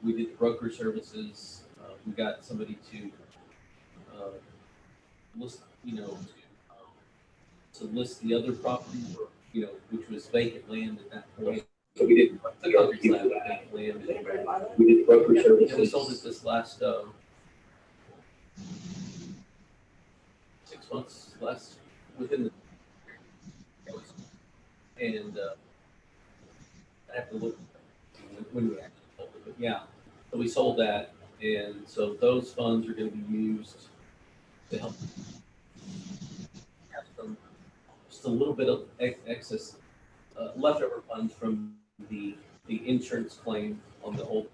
we did the broker services. We got somebody to list, to list the other property, which was vacant land at that point. So we did vacant land. We did broker services. And we sold it this last 6 months less within the, and I have to look when we actually sold it, but yeah, so we sold that, and so those funds are going to be used to help have some, just a little bit of excess leftover funds from the insurance claim on the old,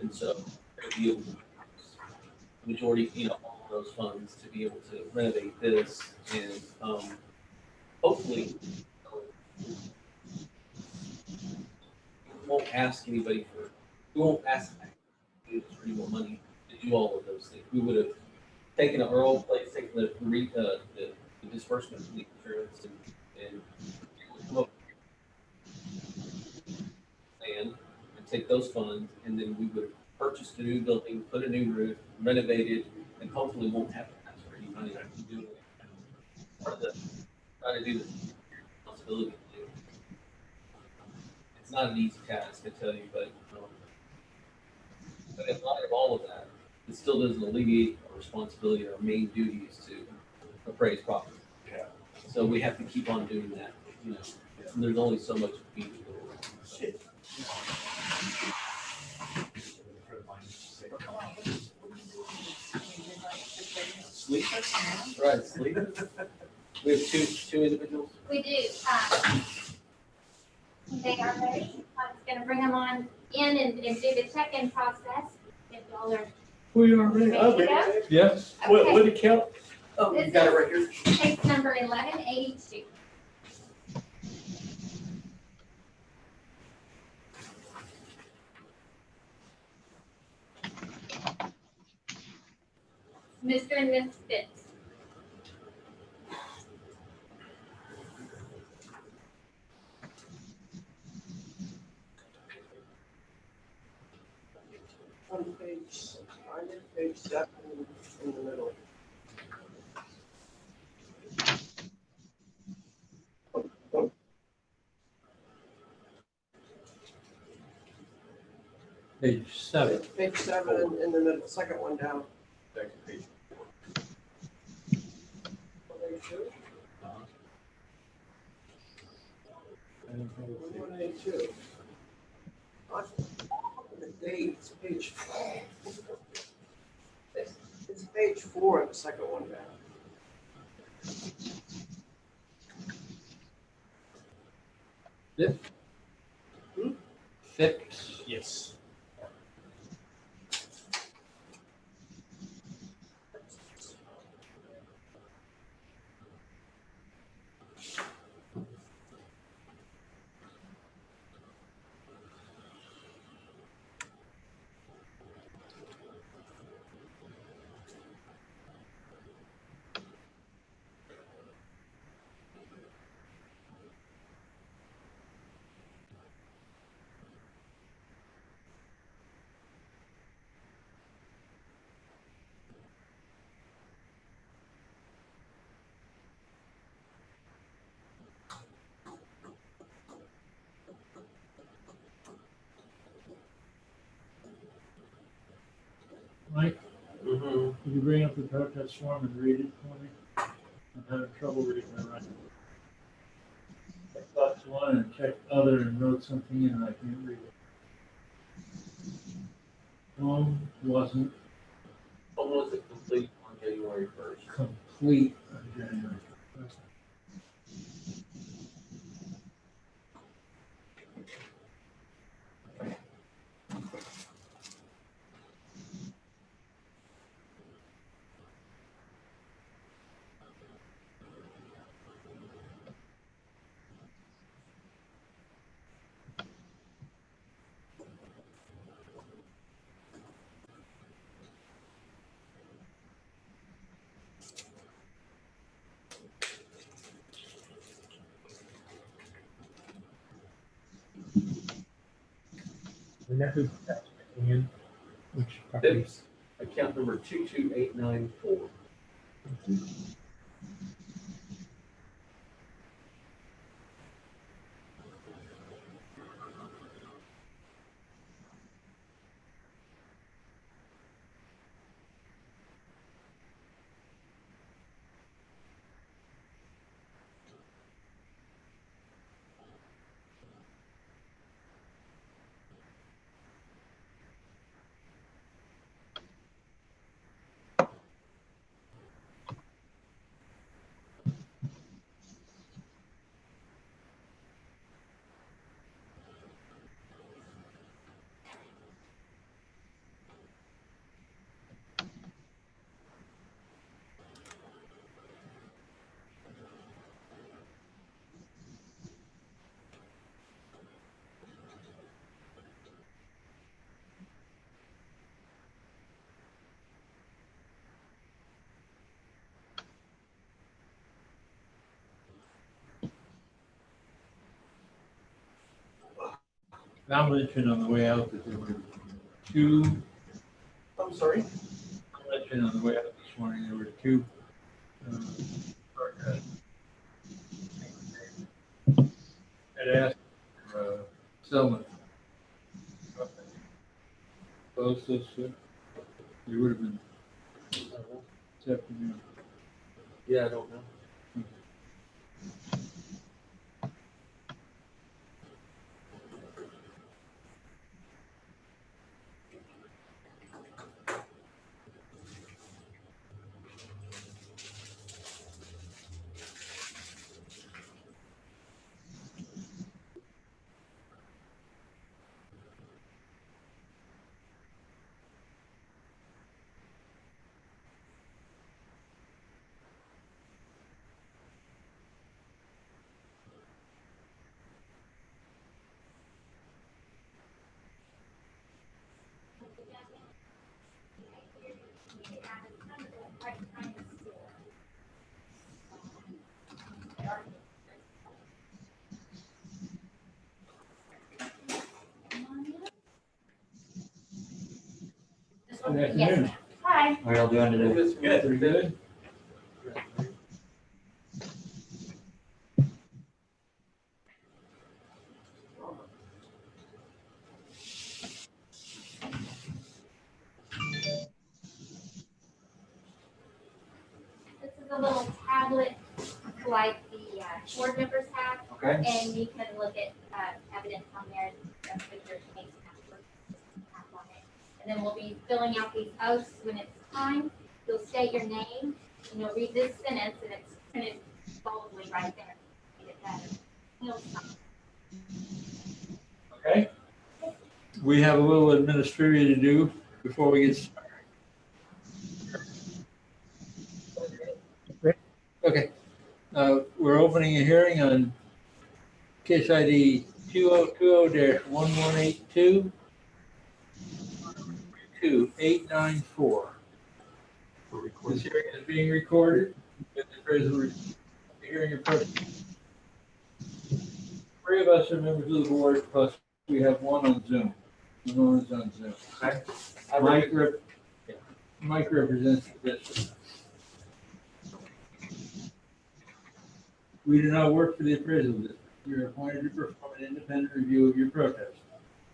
and so we're going to be able to use the majority, all of those funds to be able to renovate this, and hopefully we won't ask anybody we won't ask anybody for any more money to do all of those things. We would have taken our old place, taken the disbursement of the insurance and come up and take those funds, and then we would have purchased a new building, put a new roof, renovated, and hopefully won't have to ask for any money to do it. Part of the try to do the responsibility to do. It's not an easy task, I tell you, but in light of all of that, it still doesn't alleviate our responsibility. Our main duty is to appraise property. Yeah. So we have to keep on doing that. And there's only so much we can do. Sleep? Right, sleep. We have two individuals. We do. They are ready. I'm just going to bring them on in and do the check-in process. If y'all are We are ready. ready to go. Yes. Okay. What account? Oh, This you got it right here. Case number 1182. Mr. and Ms. Fitz. On page, I'm at page 7 in the middle. Page 7. Page 7 in the middle, second one down. Second page. 182. Uh-huh. 182. On the dates, page 4. It's page 4 in the second one down. Fifth? Fifth? Yes. Mike, Mm-hmm. could you bring up the protest form and read it for me? I'm having trouble reading it right. Check box 1 and check other and wrote something in and I can't read it. Wasn't When was it complete on January 1st? complete on January 1st. We know who. And which property? It's account number 22894. I mentioned on the way out that there were two, I'm sorry. I mentioned on the way out this morning, there were two, had asked for, settlement. Close those two. They would have been this afternoon. Yeah, I don't know. Good afternoon. Hi. How are y'all doing today? Good, pretty good. This is a little tablet like the board members have, Okay. and you can look at evidence on there, and put your case on it. And then we'll be filling out these oaths when it's time. You'll state your name, and you'll read this sentence, and it's printed boldly right there. Read it better. You'll stop. Okay. We have a little administrative to do before we get started. Okay. We're opening a hearing on case ID 2020-1182 2894. This hearing is being recorded. With the appraisal hearing approach. Three of us are members of the board, plus we have one on Zoom. One is on Zoom. Okay. Mike represents the district. We do not work for the appraisal district. We are appointed to perform an independent review of your protest.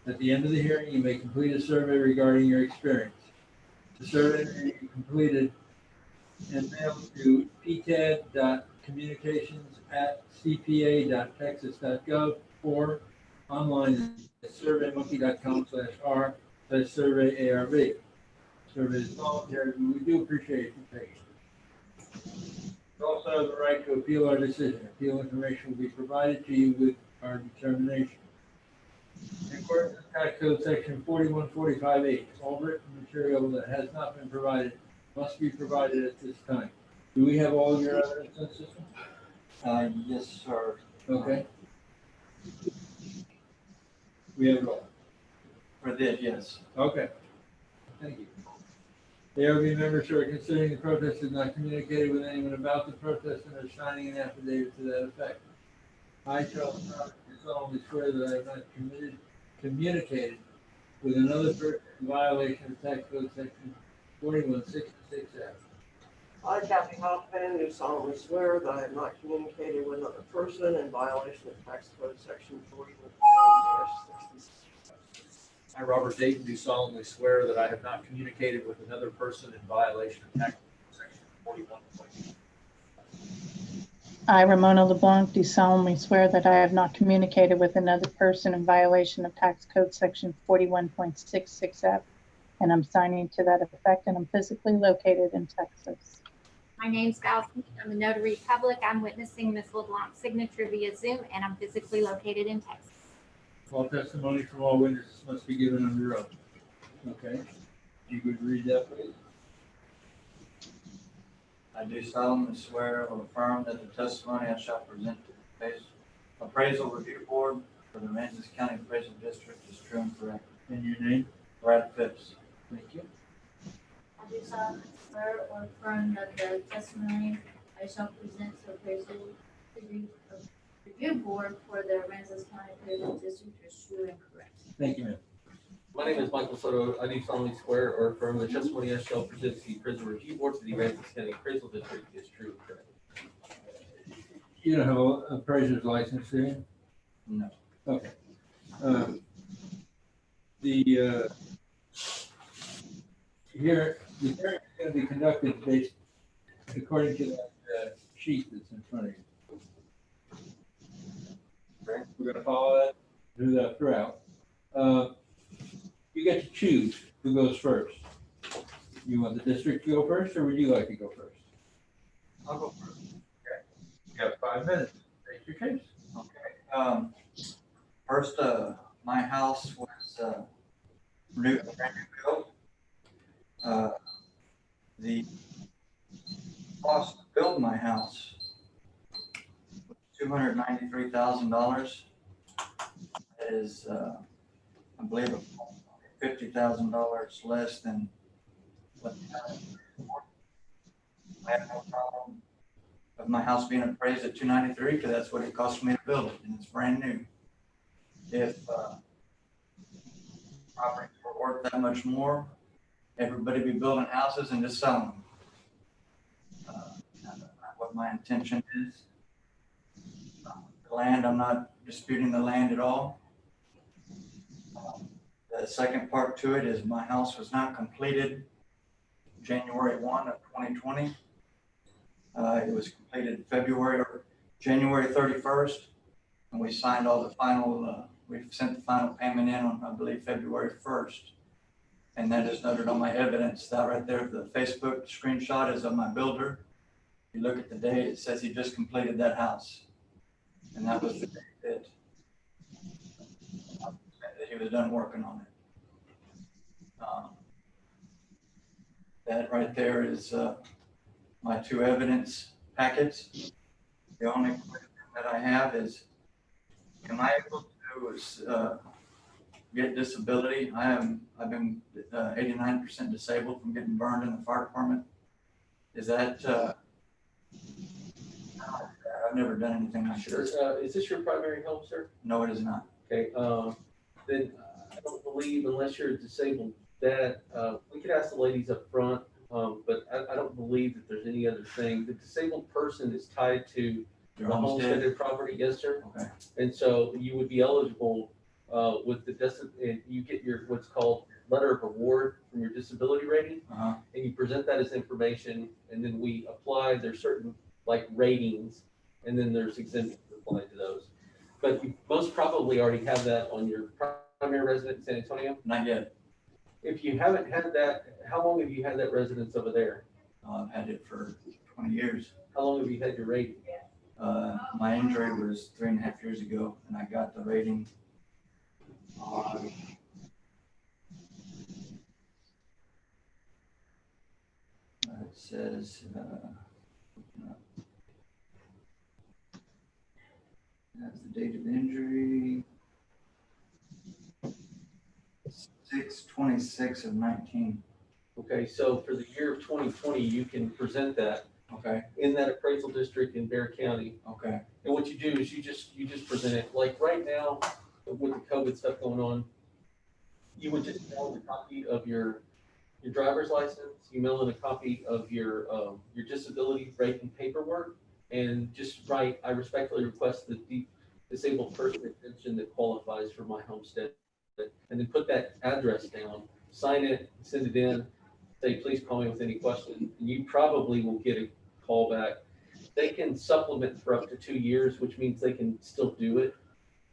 At the end of the hearing, you may complete a survey regarding your experience. The survey may be completed and mailed to ptad.communications@cpa.texas.gov or online at surveymonkey.com/r/surveyarb. Survey is voluntary, but we do appreciate your patience. You also have the right to appeal our decision. Appeal information will be provided to you with our determination. In accordance with Tax Code Section 4145H, all written material that has not been provided must be provided at this time. Do we have all of your evidence in the system? Yes, sir. Okay. We have it all. For this, yes. Okay. Thank you. The ARB members who are considering the protest have not communicated with anyone about the protest and are signing an affidavit to that effect. I shall solemnly swear that I have not communicated with another person in violation of tax code section 4166F. I, Kathy Hoffman, do solemnly swear that I have not communicated with another person in violation of tax code section 41-66. I, Robert Dayton, do solemnly swear that I have not communicated with another person in violation of tax code section 41. I, Ramona LeBlanc, do solemnly swear that I have not communicated with another person in violation of tax code section 41.66F, and I'm signing to that effect, and I'm physically located in Texas. My name's Val Smith. I'm a notary public. I'm witnessing Ms. LeBlanc's signature via Zoom, and I'm physically located in Texas. All testimony from all witnesses must be given under oath. Okay, you could read that, please? I do solemnly swear or affirm that the testimony I shall present to the appraisal review board for the Aransas County Appraisal District is true and correct. And your name? Brad Phipps. Thank you. I do solemnly swear or affirm that the testimony I shall present to appraisal review board for the Aransas County Appraisal District is true and correct. Thank you, ma'am. My name is Michael Soto. I do solemnly swear or affirm the testimony I shall present to the Appraisal Review Board to the Aransas County Appraisal District is true and correct. You don't have an appraiser's license, do you? No. Okay. The hearing is going to be conducted based according to that sheet that's in front of you. Okay, we're going to follow that, do that throughout. You get to choose who goes first. You want the district to go first, or would you like to go first? I'll go first. Okay. You got 5 minutes. Take your case. Okay. First, my house was brand new built. The cost to build my house was $293,000. That is, I believe, $50,000 less than what the house was for. I have no problem of my house being appraised at 293 because that's what it cost me to build it, and it's brand new. If properties were worth that much more, everybody be building houses and just selling them. That's not what my intention is. The land, I'm not disputing the land at all. The second part to it is my house was not completed January 1 of 2020. It was completed January 31st, and we signed all the final, we sent the final payment in on, I believe, February 1st. And that is noted on my evidence. That right there, the Facebook screenshot is of my builder. If you look at the date, it says he just completed that house. And that was the date that he was done working on it. That right there is my 2 evidence packets. The only question that I have is, am I able to get disability? I've been 89% disabled from getting burned in the fire department. Is that, I've never done anything like Sure. this. Is this your primary home, sir? No, it is not. Okay, then I don't believe, unless you're disabled, that we could ask the ladies up front, but I don't believe that there's any other thing. The disabled person is tied to Your the homestead? homesteaded property, yes, sir. Okay. And so you would be eligible with the and you get your what's called letter of award from your disability rating, Uh-huh. and you present that as information, and then we apply. There's certain like ratings, and then there's exemptions applied to those. But you most probably already have that on your primary residence in San Antonio. Not yet. If you haven't had that, how long have you had that residence over there? I've had it for 20 years. How long have you had your rating? My injury was 3.5 years ago, and I got the rating on it says that's the date of injury, 6/26 of 19. Okay, so for the year of 2020, you can present that Okay. in that appraisal district in Bear County. Okay. And what you do is you just present it, like right now, with the COVID stuff going on, you would just mail in a copy of your driver's license, you mail in a copy of your disability rating paperwork, and just write, I respectfully request the disabled person exemption that qualifies for my homestead. And then put that address down, sign it, send it in, say, please call me with any questions, and you probably will get a call back. They can supplement for up to 2 years, which means they can still do it.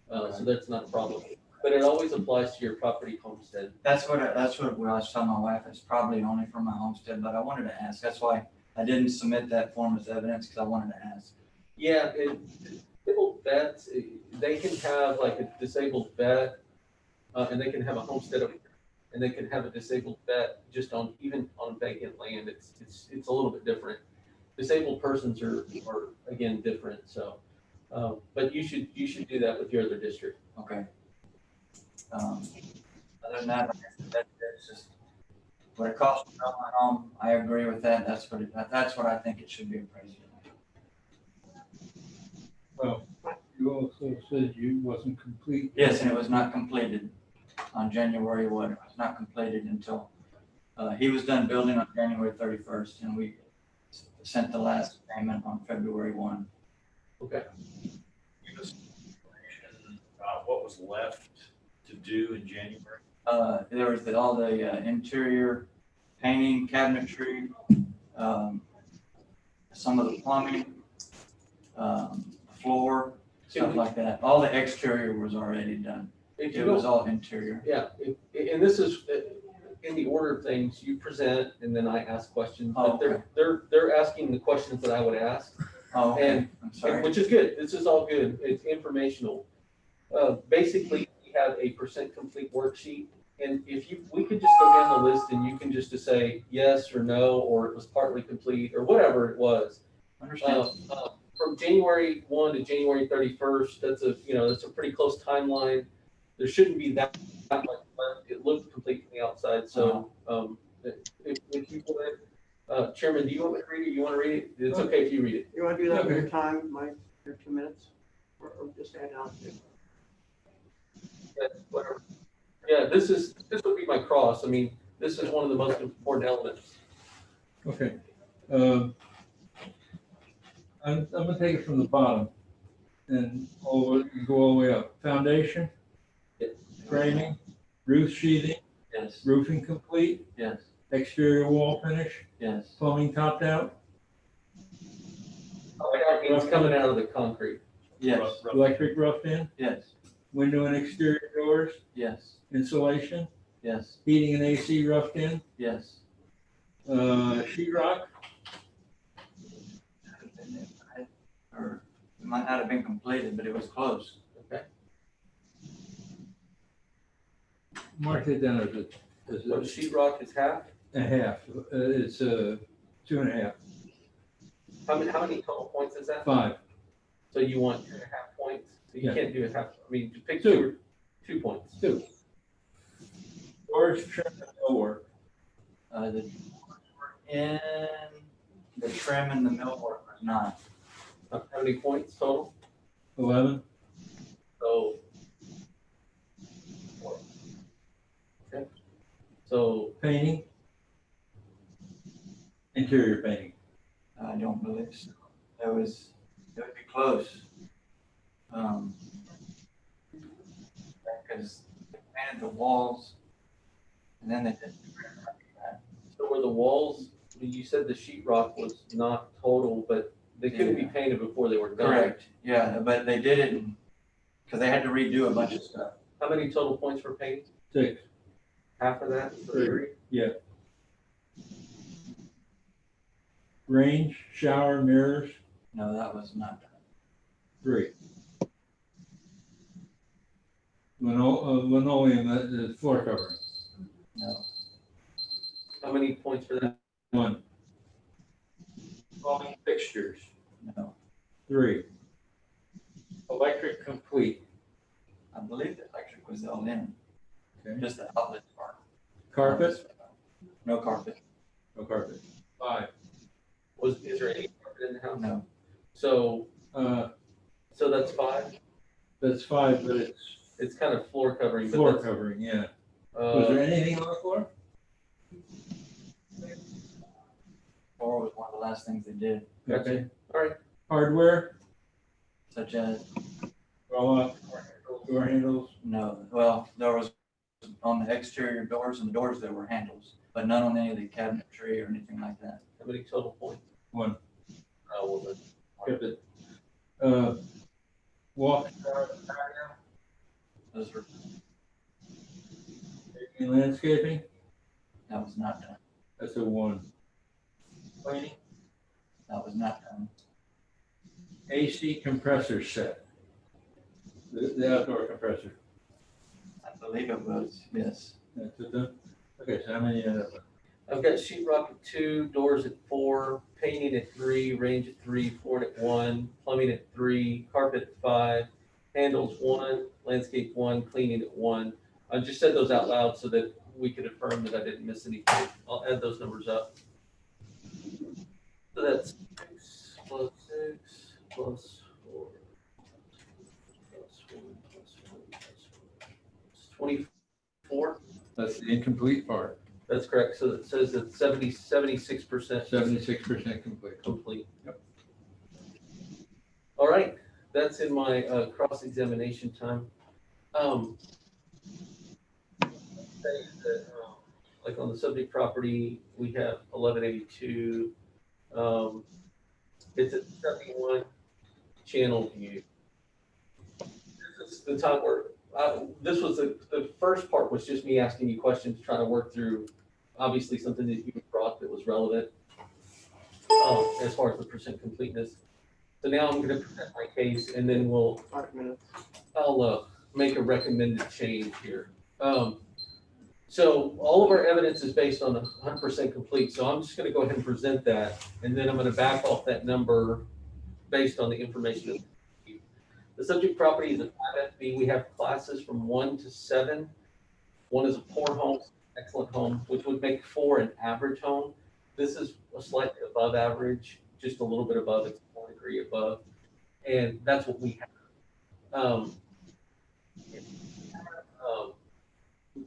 So that's not a problem. But it always applies to your property homestead. That's what I was telling my wife, it's probably only for my homestead, but I wanted to ask, that's why I didn't submit that form as evidence, because I wanted to ask. Yeah, disabled vets, they can have like a disabled vet, and they can have a homestead over here, and they can have a disabled vet just on, even on vacant land. It's a little bit different. Disabled persons are again different, so, but you should do that with your other district. Okay. Other than that, that's just what it costs to build my home. I agree with that. That's what I think it should be appraised at. Well, you also said you wasn't complete. Yes, and it was not completed on January 1. It was not completed until he was done building on January 31st, and we sent the last payment on February 1. Okay. Give us information about what was left to do in January. There was all the interior painting, cabinetry, some of the plumbing, floor, stuff like that. All the exterior was already done. It was all interior. Yeah, and this is in the order of things. You present, and then I ask questions. Oh, But they're asking the questions that I would ask. Oh, okay. And I'm sorry. which is good. This is all good. It's informational. Basically, we have a percent complete worksheet, and we could just go down the list, and you can just say yes or no, or it was partly complete, or whatever it was. Understand. From January 1 to January 31st, that's a pretty close timeline. There shouldn't be that much left. It looked complete from the outside. So if you would, Chairman, do you want me to read it? You want to read it? It's okay if you read it. You want to do that with your time, Mike, your 2 minutes? Or just add on to? Yeah, whatever. Yeah, this would be my cross. I mean, this is one of the most important elements. Okay. I'm gonna take it from the bottom and go all the way up. Foundation, Yes. framing, roof sheathing, Yes. roofing complete, Yes. exterior wall finish, Yes. plumbing topped out, It's coming out of the concrete. Yes. electric roughed in, Yes. window and exterior doors, Yes. insulation, Yes. heating and AC roughed in, Yes. sheet rock, Or it might not have been completed, but it was close. Okay. mark it down as So a sheetrock is half. half. It's 2.5, How many total points is that? 5. So you want 2.5 points? So you Yeah. can't do a half. I mean, you pick 2. 2 points. 2. Doors, trim, and millwork. The trim and the millwork was not. How many points total? 11. So. Okay. So Painting. Interior painting. I don't believe so. It would be close. Because they painted the walls, and then they did. So were the walls, you said the sheetrock was not total, but they couldn't be painted before they were done. Correct. Yeah, but they did it because they had to redo a bunch of stuff. How many total points for paint? 6. Half of that? For 3. Yeah. Range, shower, mirrors, No, that was not done. 3. Linoleum, the floor covering, No. How many points for that? 1. Plumbing fixtures, No. 3. Electric complete, I believe the electric was all in. Okay. Just the outlet part. carpet, No carpet. no carpet, 5. Is there any carpet in the house? No. So Uh, that's 5. that's 5, but it's It's kind of floor covering. but floor that's- covering, yeah. Was there anything on the floor? Or was one of the last things they did, Okay. All right. Hardware, such as, door handles, no, well, there was on the exterior doors and the doors that were handles, but none on any of the cabinetry or anything like that. How many total points? one. Well, then, Kept it. Walk, Those were, landscaping, that was not done. that's a 1. Cleaning, That was not done. AC compressor set. The outdoor compressor. I believe it was, yes. That's it done? Okay, so how many, I've got sheetrock at 2, doors at 4, painting at 3, range at 3, flooring at 1, plumbing at 3, carpet at 5, handles 1, landscape 1, cleaning at 1. I just said those out loud so that we could affirm that I didn't miss anything. I'll add those numbers up. So that's 6 plus 6 plus 4 plus 1 plus 1 plus 1. It's 24. that's the incomplete part, That's correct. So it says that 76%. 76% complete. Complete. Yep. All right, that's in my cross-examination time. Say that, like on the subject property, we have 1182. It's at 71 channel view. This is the time where this was the first part was just me asking you questions, trying to work through obviously something that you brought that was relevant as far as the percent completeness. So now I'm going to present my case, and then 5 minutes. I'll make a recommended change here. So all of our evidence is based on 100% complete. So I'm just going to go ahead and present that, and then I'm going to back off that number based on the information. The subject property is a 5FB. We have classes from 1 to 7. 1 is a poor home, excellent home, which would make 4 an average home. This is a slightly above average, just a little bit above. It's 1 degree above, and that's what we have.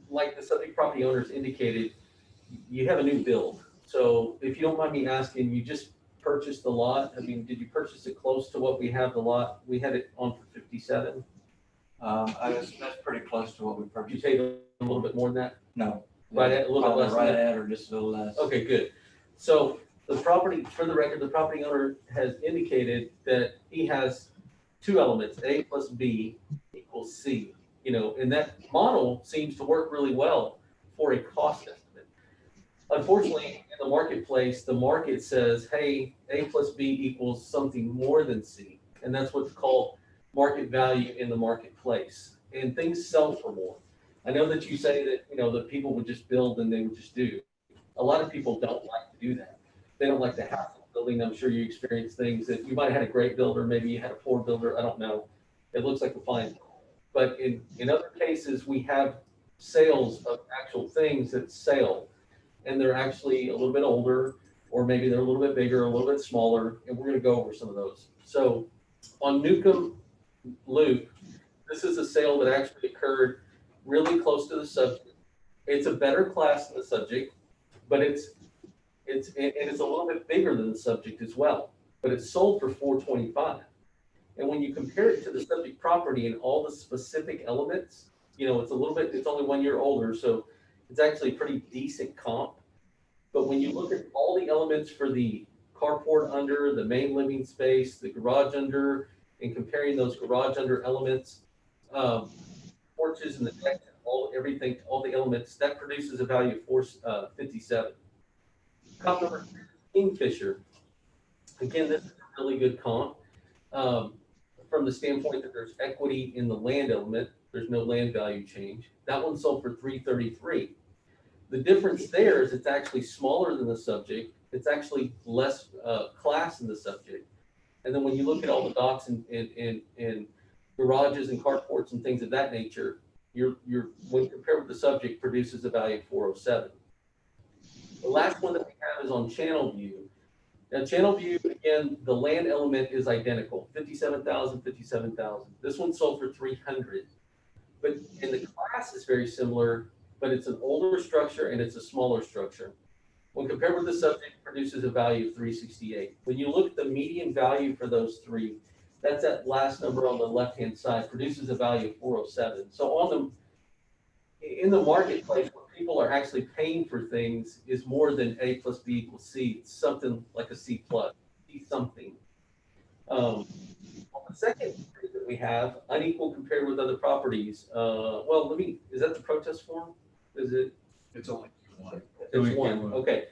Like the subject property owners indicated, you have a new build. So if you don't mind me asking, you just purchased the lot. I mean, did you purchase it close to what we have the lot? We had it on for 57. That's pretty close to what we You purchased. paid a little bit more than that? No. Right at, a little bit Probably less than right that? at or just a little less. Okay, good. So the property, for the record, the property owner has indicated that he has 2 elements, A plus B equals C. You know, and that model seems to work really well for a cost estimate. Unfortunately, in the marketplace, the market says, hey, A plus B equals something more than C. And that's what's called market value in the marketplace. And things sell for more. I know that you say that, you know, that people would just build and they would just do. A lot of people don't like to do that. They don't like the hassle of building. I'm sure you experience things that you might have had a great builder, maybe you had a poor builder, I don't know. It looks like a fine. But in other cases, we have sales of actual things that sell, and they're actually a little bit older, or maybe they're a little bit bigger, a little bit smaller, and we're going to go over some of those. So on Newcomb Loop, this is a sale that actually occurred really close to the subject. It's a better class than the subject, but it's a little bit bigger than the subject as well. But it's sold for $425. And when you compare it to the subject property and all the specific elements, you know, it's only 1 year older, so it's actually a pretty decent comp. But when you look at all the elements for the carport under, the main living space, the garage under, and comparing those garage under elements, porches and the deck, everything, all the elements, that produces a value of 457. Comp number 3, Kingfisher. Again, this is a really good comp. From the standpoint that there's equity in the land element, there's no land value change. That one sold for $333. The difference there is it's actually smaller than the subject. It's actually less class in the subject. And then when you look at all the docks and garages and carports and things of that nature, when compared with the subject, produces a value of 407. The last one that we have is on Channel View. Now, Channel View, again, the land element is identical, 57,000, 57,000. This one sold for 300. But in the class is very similar. but it's an older structure and it's a smaller structure. When compared with the subject, it produces a value of 368. When you look at the median value for those three, that's that last number on the left-hand side, produces a value of 407. So in the marketplace, where people are actually paying for things is more than A plus B equals C. It's something like a C plus, C something. On the second that we have, unequal compared with other properties. Well, is that the protest form? Is it? It's only one. It's one, okay.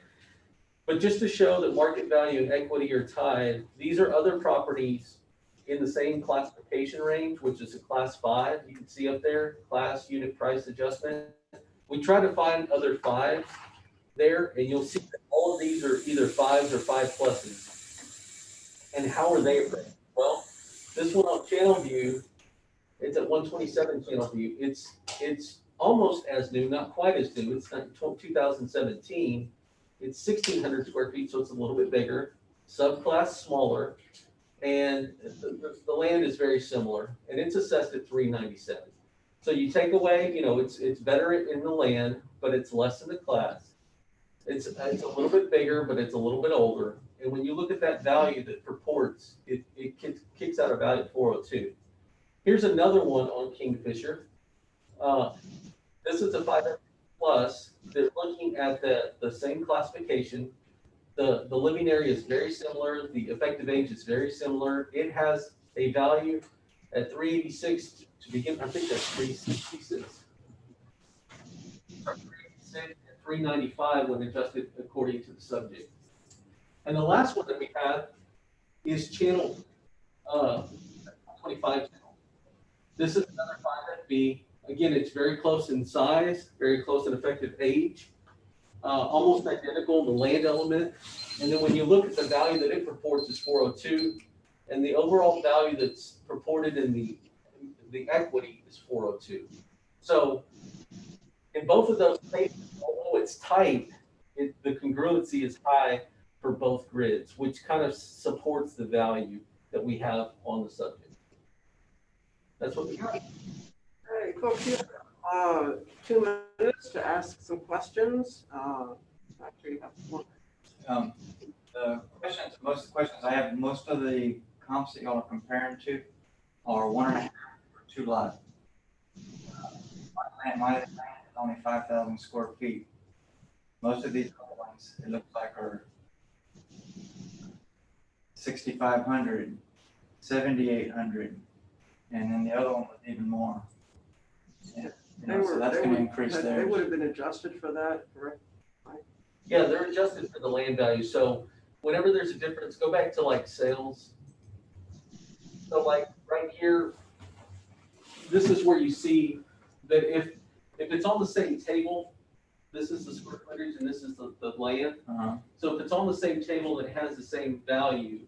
But just to show that market value and equity are tied, these are other properties in the same classification range, which is a class 5. You can see up there, class unit price adjustment. We try to find other 5s there, and you'll see that all of these are either 5s or 5 pluses. And how are they appraised? Well, this one on channel view, it's at 127 channel view. It's almost as new, not quite as new. It's 2017. It's 1,600 square feet, so it's a little bit bigger. Subclass smaller, and the land is very similar, and it's assessed at 397. So you take away, it's better in the land, but it's less in the class. It's a little bit bigger, but it's a little bit older. And when you look at that value that purports, it kicks out a value of 402. Here's another one on Kingfisher. This is a 5 plus. They're looking at the same classification. The living area is very similar. The effective age is very similar. It has a value at 386 to begin. I think that's 366. 386 and 395 when adjusted according to the subject. And the last one that we have is channel 25 channel. This is another 5FB. Again, it's very close in size, very close in effective age, almost identical in the land element. And then when you look at the value that it purports is 402, and the overall value that's purported in the equity is 402. So in both of those cases, although it's tight, the congruency is high for both grids, which kind of supports the value that we have on the subject. That's what we got. Hey, folks, you have 2 minutes to ask some questions. Actually, you have one. Most of the questions I have, most of the comps that y'all are comparing to are 1.5 or 2 lot. My land is only 5,000 square feet. Most of these other ones, it looks like, are 6,500, 7,800, and then the other one was even more. Yeah, so that's going to increase They theirs. would have been adjusted for that, correct? Yeah, they're adjusted for the land value. So whenever there's a difference, go back to like sales. So like right here, this is where you see that if it's on the same table, this is the square footage and this is the land. So if it's on the same table that has the same value,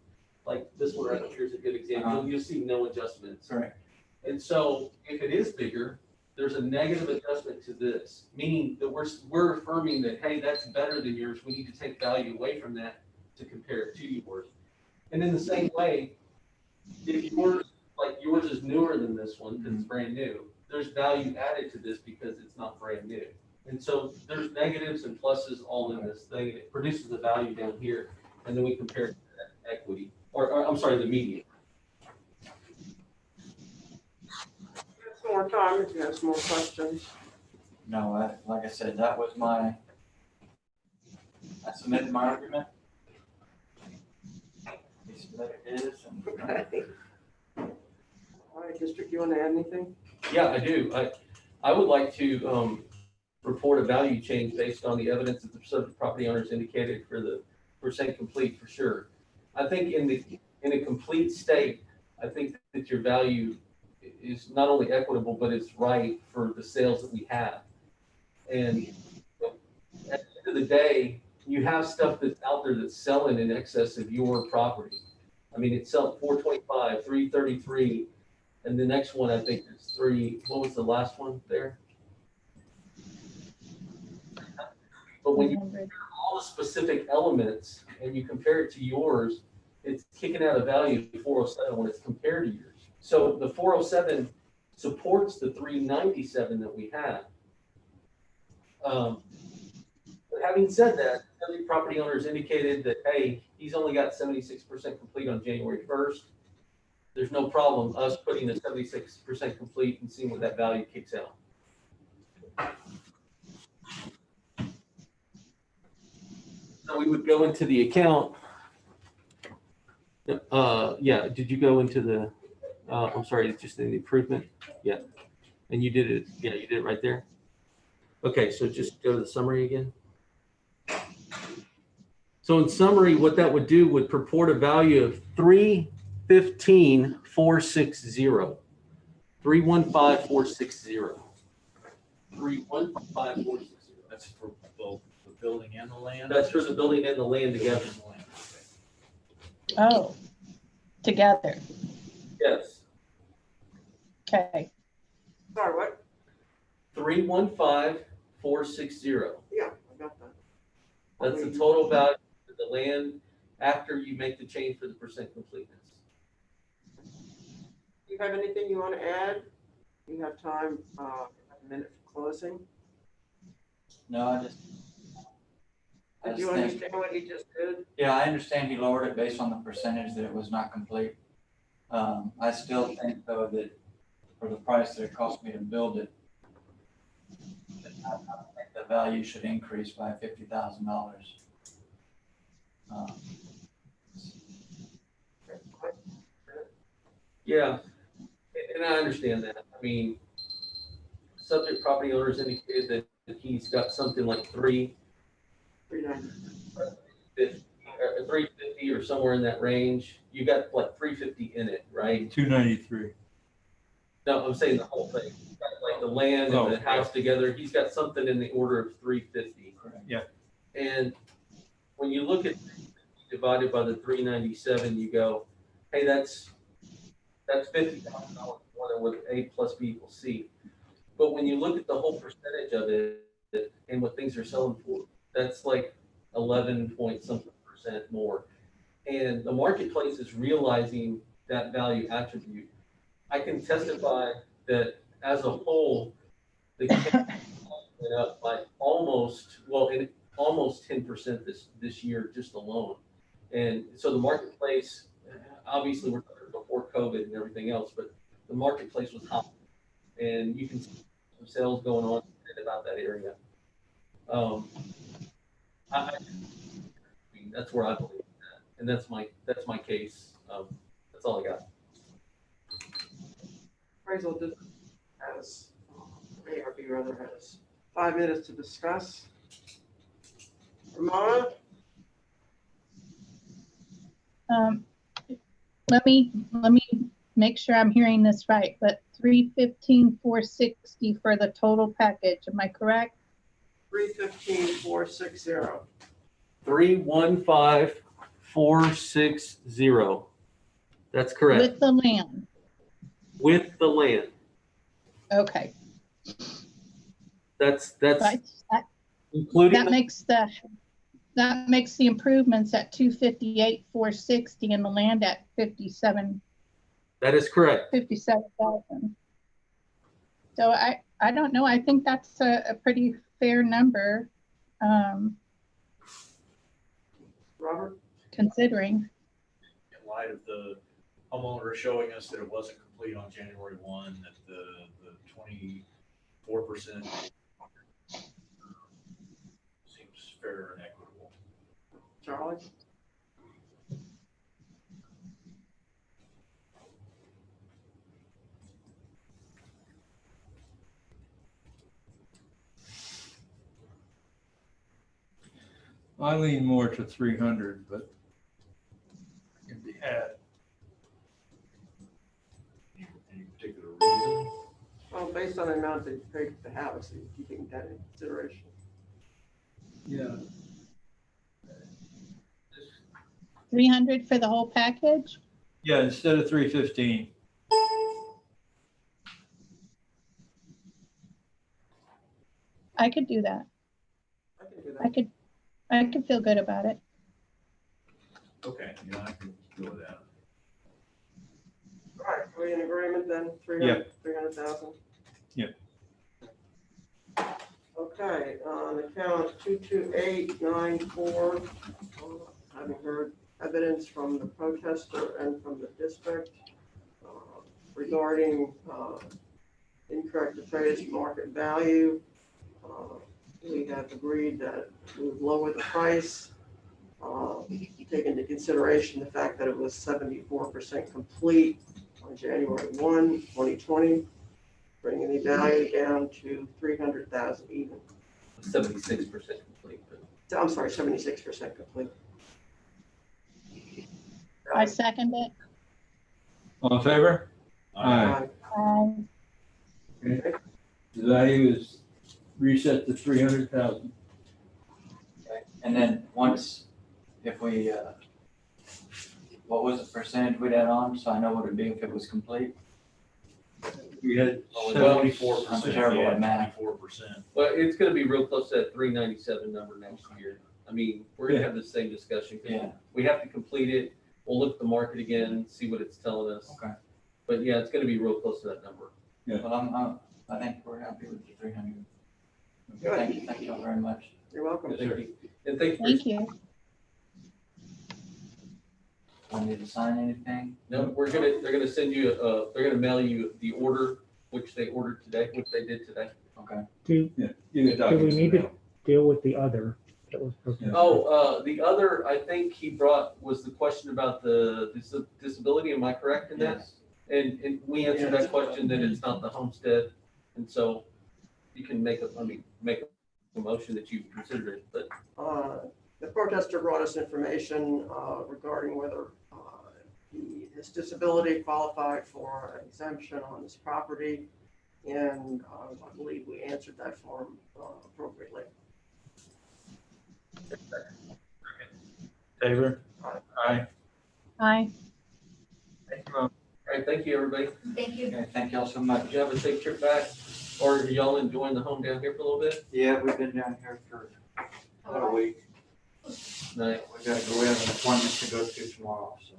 like this one right here is a good example, you'll see no adjustments. Correct. And so if it is bigger, there's a negative adjustment to this, meaning that we're affirming that, hey, that's better than yours. We need to take value away from that to compare it to yours. And in the same way, if yours is newer than this one because it's brand new, there's value added to this because it's not brand new. And so there's negatives and pluses all in this thing. It produces a value down here, and then we compare it to that equity, or I'm sorry, the median. Some more time if you have some more questions. No, like I said, I submitted my argument. He submitted his. Okay. All right, District, you want to add anything? Yeah, I do. I would like to report a value change based on the evidence that the subject property owners indicated for the percent complete for sure. I think in a complete state, I think that your value is not only equitable, but it's right for the sales that we have. And at the end of the day, you have stuff that's out there that's selling in excess of your property. I mean, it's selling 425, 333, and the next one I think is 3. What was the last one there? But when you compare all the specific elements and you compare it to yours, it's kicking out a value of 407 when it's compared to yours. So the 407 supports the 397 that we have. But having said that, every property owners indicated that, hey, he's only got 76% complete on January 1st. There's no problem us putting the 76% complete and seeing what that value kicks out. So we would go into the account. Yeah, did you go into the, I'm sorry, it's just in the improvement? Yeah. And you did it, yeah, you did it right there. Okay, so just go to the summary again. So in summary, what that would do would purport a value of 315,460. 315,460. 315,460. That's for both the building and the land? That's for the building and the land together. Oh, together. Yes. Okay. Sorry, what? 315,460. Yeah, I got that. That's the total value of the land after you make the change for the percent completeness. Do you have anything you want to add? You have time, a minute for closing. No, I just Did you think- understand what he just did? Yeah, I understand he lowered it based on the percentage that it was not complete. I still think though that for the price that it cost me to build it, I think the value should increase by $50,000. Yeah, and I understand that. I mean, subject property owners indicated that he's got something like 350 or somewhere in that range. You got like 350 in it, right? 293. No, I'm saying the whole thing. Like the land and the house together, he's got something in the order of 350. Yeah. And when you look at divided by the 397, you go, hey, that's $50,000 more than what A plus B equals C. But when you look at the whole percentage of it and what things are selling for, that's like 11 point something % more. And the marketplace is realizing that value attribute. I can testify that as a whole, the went up by almost 10% this year just alone. And so the marketplace, obviously we're talking before COVID and everything else, but the marketplace was hot. And you can see some sales going on about that area. I mean, that's where I believe that. And that's my case. That's all I got. Appraisal has, ARB rather has 5 minutes to discuss. Ramona? Let me make sure I'm hearing this right, but 315,460 for the total package. Am I correct? 315,460. 315,460. That's correct. With the land. With the land. Okay. That's Right. including That makes the improvements at 258,460 and the land at 57. That is correct. 57,000. So I don't know. I think that's a pretty fair number, Robert? considering. In light of the homeowner showing us that it wasn't complete on January 1, that the 24% seems fair and equitable. Charlie? I lean more to 300, but it can be had. Any particular reason? Well, based on the amount that you paid for the house, you take that into consideration. Yeah. 300 for the whole package? Yeah, instead of 315. I could do that. I can do that. I could feel good about it. Okay, yeah, I can go with that. All right, are we in agreement then? 300,000? Yep. Okay, on account 22894, having heard evidence from the protester and from the district regarding incorrect appraised market value. We have agreed that we would lower the price, take into consideration the fact that it was 74% complete on January 1, 2020, bringing the value down to 300,000 even. 76% complete. I'm sorry, 76% complete. I second it. All in favor? Aye. The value is reset to 300,000. And then once, if we, what was the percentage we'd add on, so I know what it'd be if it was complete? We had Well, 74%. I'm terrible at math. 4%. Well, it's gonna be real close to that 397 number next year. I mean, we're gonna have the same discussion. 'Cause Yeah. we have to complete it. We'll look at the market again, see what it's telling us. Okay. But yeah, it's gonna be real close to that number. Well, I think we're happy with the 300. Good. Thank you all very much. You're welcome. Thank you. And thank you. Thank you. Want me to sign anything? No, they're gonna send you, they're gonna mail you the order, which they ordered today, which they did today. Okay. Do we need to deal with the other that was proposed? Oh, the other, I think he brought was the question about the disability. Am I correct in that? Yes. And we answered that question that it's not the homestead. And so you can make a motion that you considered it, but The protester brought us information regarding whether his disability qualified for an exemption on his property. And I believe we answered that for him appropriately. Favor? Aye. Aye. Thank you, Mom. all right, thank you, everybody. Thank you. Okay, thank y'all so Did much. you have a safe trip back? Or are y'all enjoying the home down here for a little bit? Yeah, we've been down here for about a week. Nice. We gotta go, we have an appointment to go to tomorrow, so.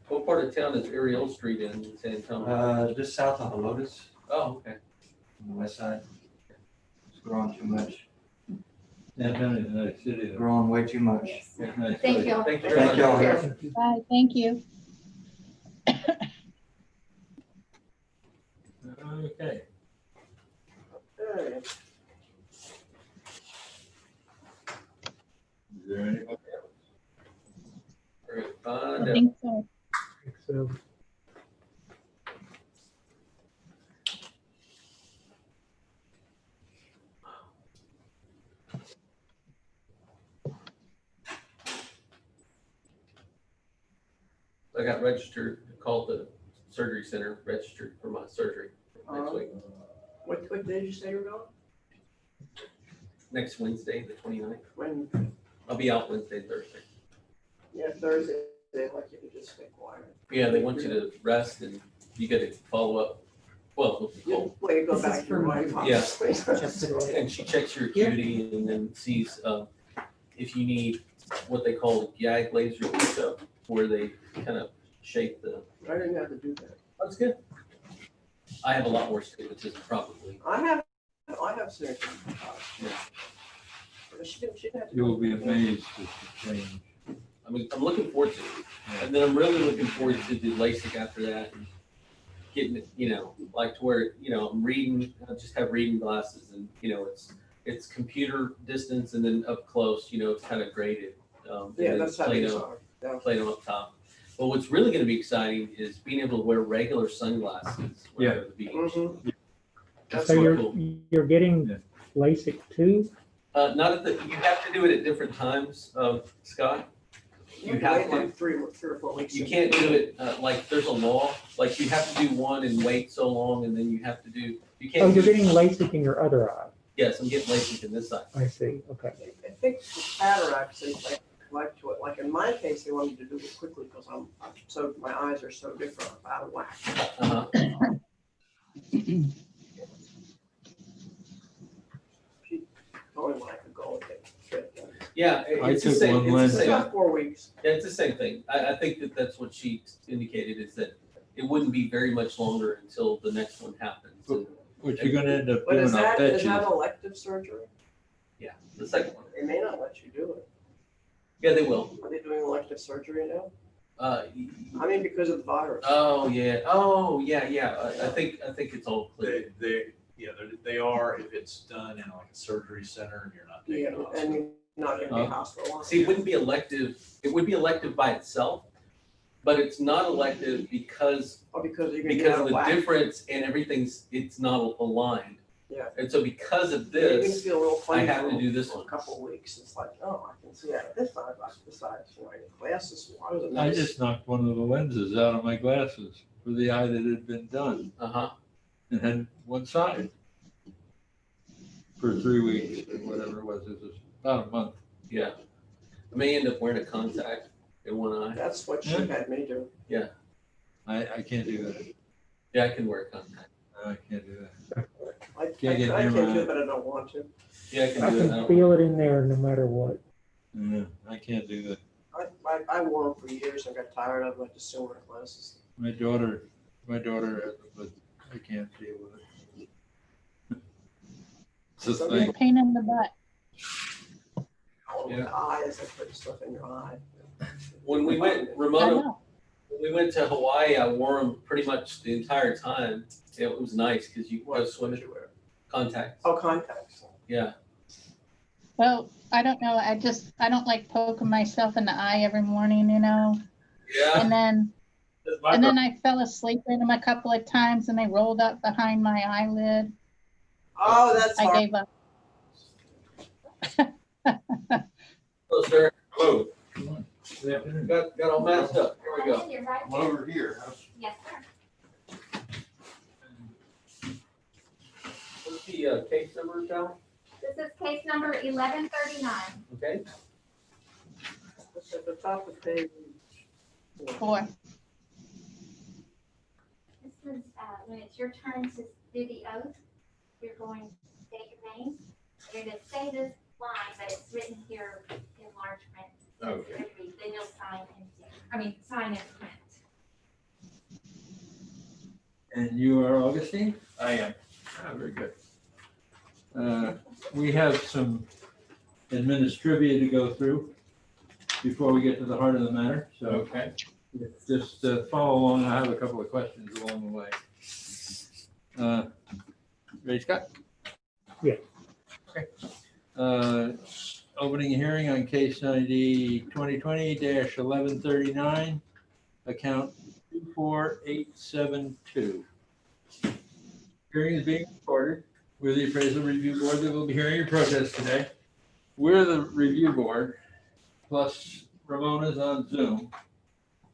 What part of town is Ariel Street in San Antonio? Just south of Helotes, Oh, okay. on the west side. It's growing too much, San Antonio's a nice city. though. growing way too much. Yeah. Nice Thank place. you. Thank you very Thank much. y'all. Bye. Thank you. Okay. Okay. Is there anybody else? We're gonna I find out. think so. So, I got registered, called the surgery center, registered for my surgery next week. What day did you say you were going? Next Wednesday, the 29th. When, I'll be out Wednesday, Thursday. yeah, Thursday, they like you to just stay quiet. Yeah, they want you to rest and you got to follow up. Well, Well, you go This is back to your for wife, Yeah. obviously. and she checks your acuity and then sees if you need what they call gag laser pickup, where they kind of shape the. I didn't have to do that. That's good. I have a lot more astigmatism probably. I have seen it. Yeah. She didn't have to. You will be amazed at the change. I mean, I'm looking forward to it. And then I'm really looking forward to the LASIK after that and getting it, like to where, I'm reading, I just have reading glasses and, it's computer distance and then up close, it's kind of graded. And Yeah, then that's how these Plano- are. Yeah. Plano up top. But what's really going to be exciting is being able to wear regular sunglasses when I go to the beach. Mhm. That's so really you're, cool. you're getting Yeah. LASIK too? Not at you have to do it at different times, Scott. You have Wait to. like 3 or 4 weeks. You can't do it, like, there's a law, like, you have to do one and wait so long, and then you have to do, you Oh, can't. you're do- getting LASIK in your other eye. Yes, I'm getting LASIK in this side. I see, okay. I think the cataracts, they like to it. Like in my case, they want me to do it quickly because my eyes are so different, I'm out of whack. Uh-huh. Going like a gold trip. Yeah, I it's the took same, one it's lens. the It's same, about 4 weeks. yeah, it's the same thing. I think that's what she indicated, is that it wouldn't be very much longer until the next one happens. And What you're gonna end up But doing, is I'll that, bet is you. that elective surgery? Yeah, the second one. They may not let you do it. Yeah, they will. Are they doing elective surgery now? Uh, I mean, because of the virus. oh, yeah. Oh, yeah, yeah. I think it's all clear. They are, if it's done in like a surgery center and you're not taking Yeah, it off. and you're not gonna be hospitalized. See, it wouldn't be elective. It would be elective by itself, but it's not elective because Or because you're gonna be because out of of the whack. difference and it's not aligned. Yeah. And so because of You're gonna this, feel real funny I have for to do this for one. a couple of weeks. It's like, oh, I can see out of this side, like this side, so I get glasses. Why was it I nice? just knocked one of the lenses out of my glasses for the eye that had been done Uh-huh. and had one side for 3 weeks or whatever it was. It was about a month. Yeah. I may end up wearing a contact in one eye. That's what she had me do. I can't do that. Yeah, I can wear a contact. I can't do that. I Can't get can't near do my- it, but I don't want to. Yeah, I I can do it. can feel it in there no matter what. Yeah, I can't do that. I wore them for years and got tired of them. I just still wear glasses. My daughter has it, but I can't deal with it. It's a Some thing. A pain in the butt. Oh, with the eyes, they put stuff in your eye. When we went, I Ramona, know. when we went to Hawaii, I wore them pretty much the entire time. It was nice because you go swimming. you wear? Contacts. Oh, contacts. Yeah. Well, I don't know. I don't like poking myself in the eye every morning, you know? Yeah. And then I fell asleep in them a couple of times and they rolled up behind my eyelid. Oh, that's I hard. gave up. Hello, sir. Hello. Good afternoon. Got all masked up. Here we go. You're right I'm there. over here. Yes, sir. What's the case number, Cal? This is case number 1139. Okay. It's at the top of page. 4. This is, when it's your turn to do the oath, you're going to state your name. You're going to say this line, but it's written here in large print. Okay. Then you'll sign and print. And you are Augustine? I am. Very good. We have some administrivia to go through before we get to the heart of the matter. So Okay. just follow along. I have a couple of questions along the way. Ready, Scott? Yeah. Okay. Opening a hearing on case ID 2020-1139, account 24872. Hearing is being recorded. We're the appraisal review board that will be hearing your protest today. We're the review board, plus Ramona's on Zoom,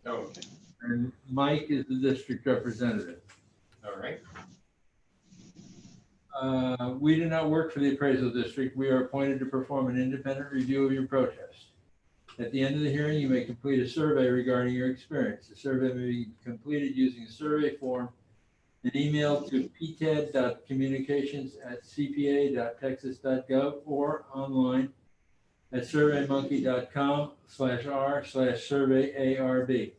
Okay. and Mike is the district representative. All right. We do not work for the appraisal district. We are appointed to perform an independent review of your protest. At the end of the hearing, you may complete a survey regarding your experience. The survey may be completed using a survey form and emailed to pted.communications@cpa.texas.gov or online at surveymonkey.com/r/surveyarb.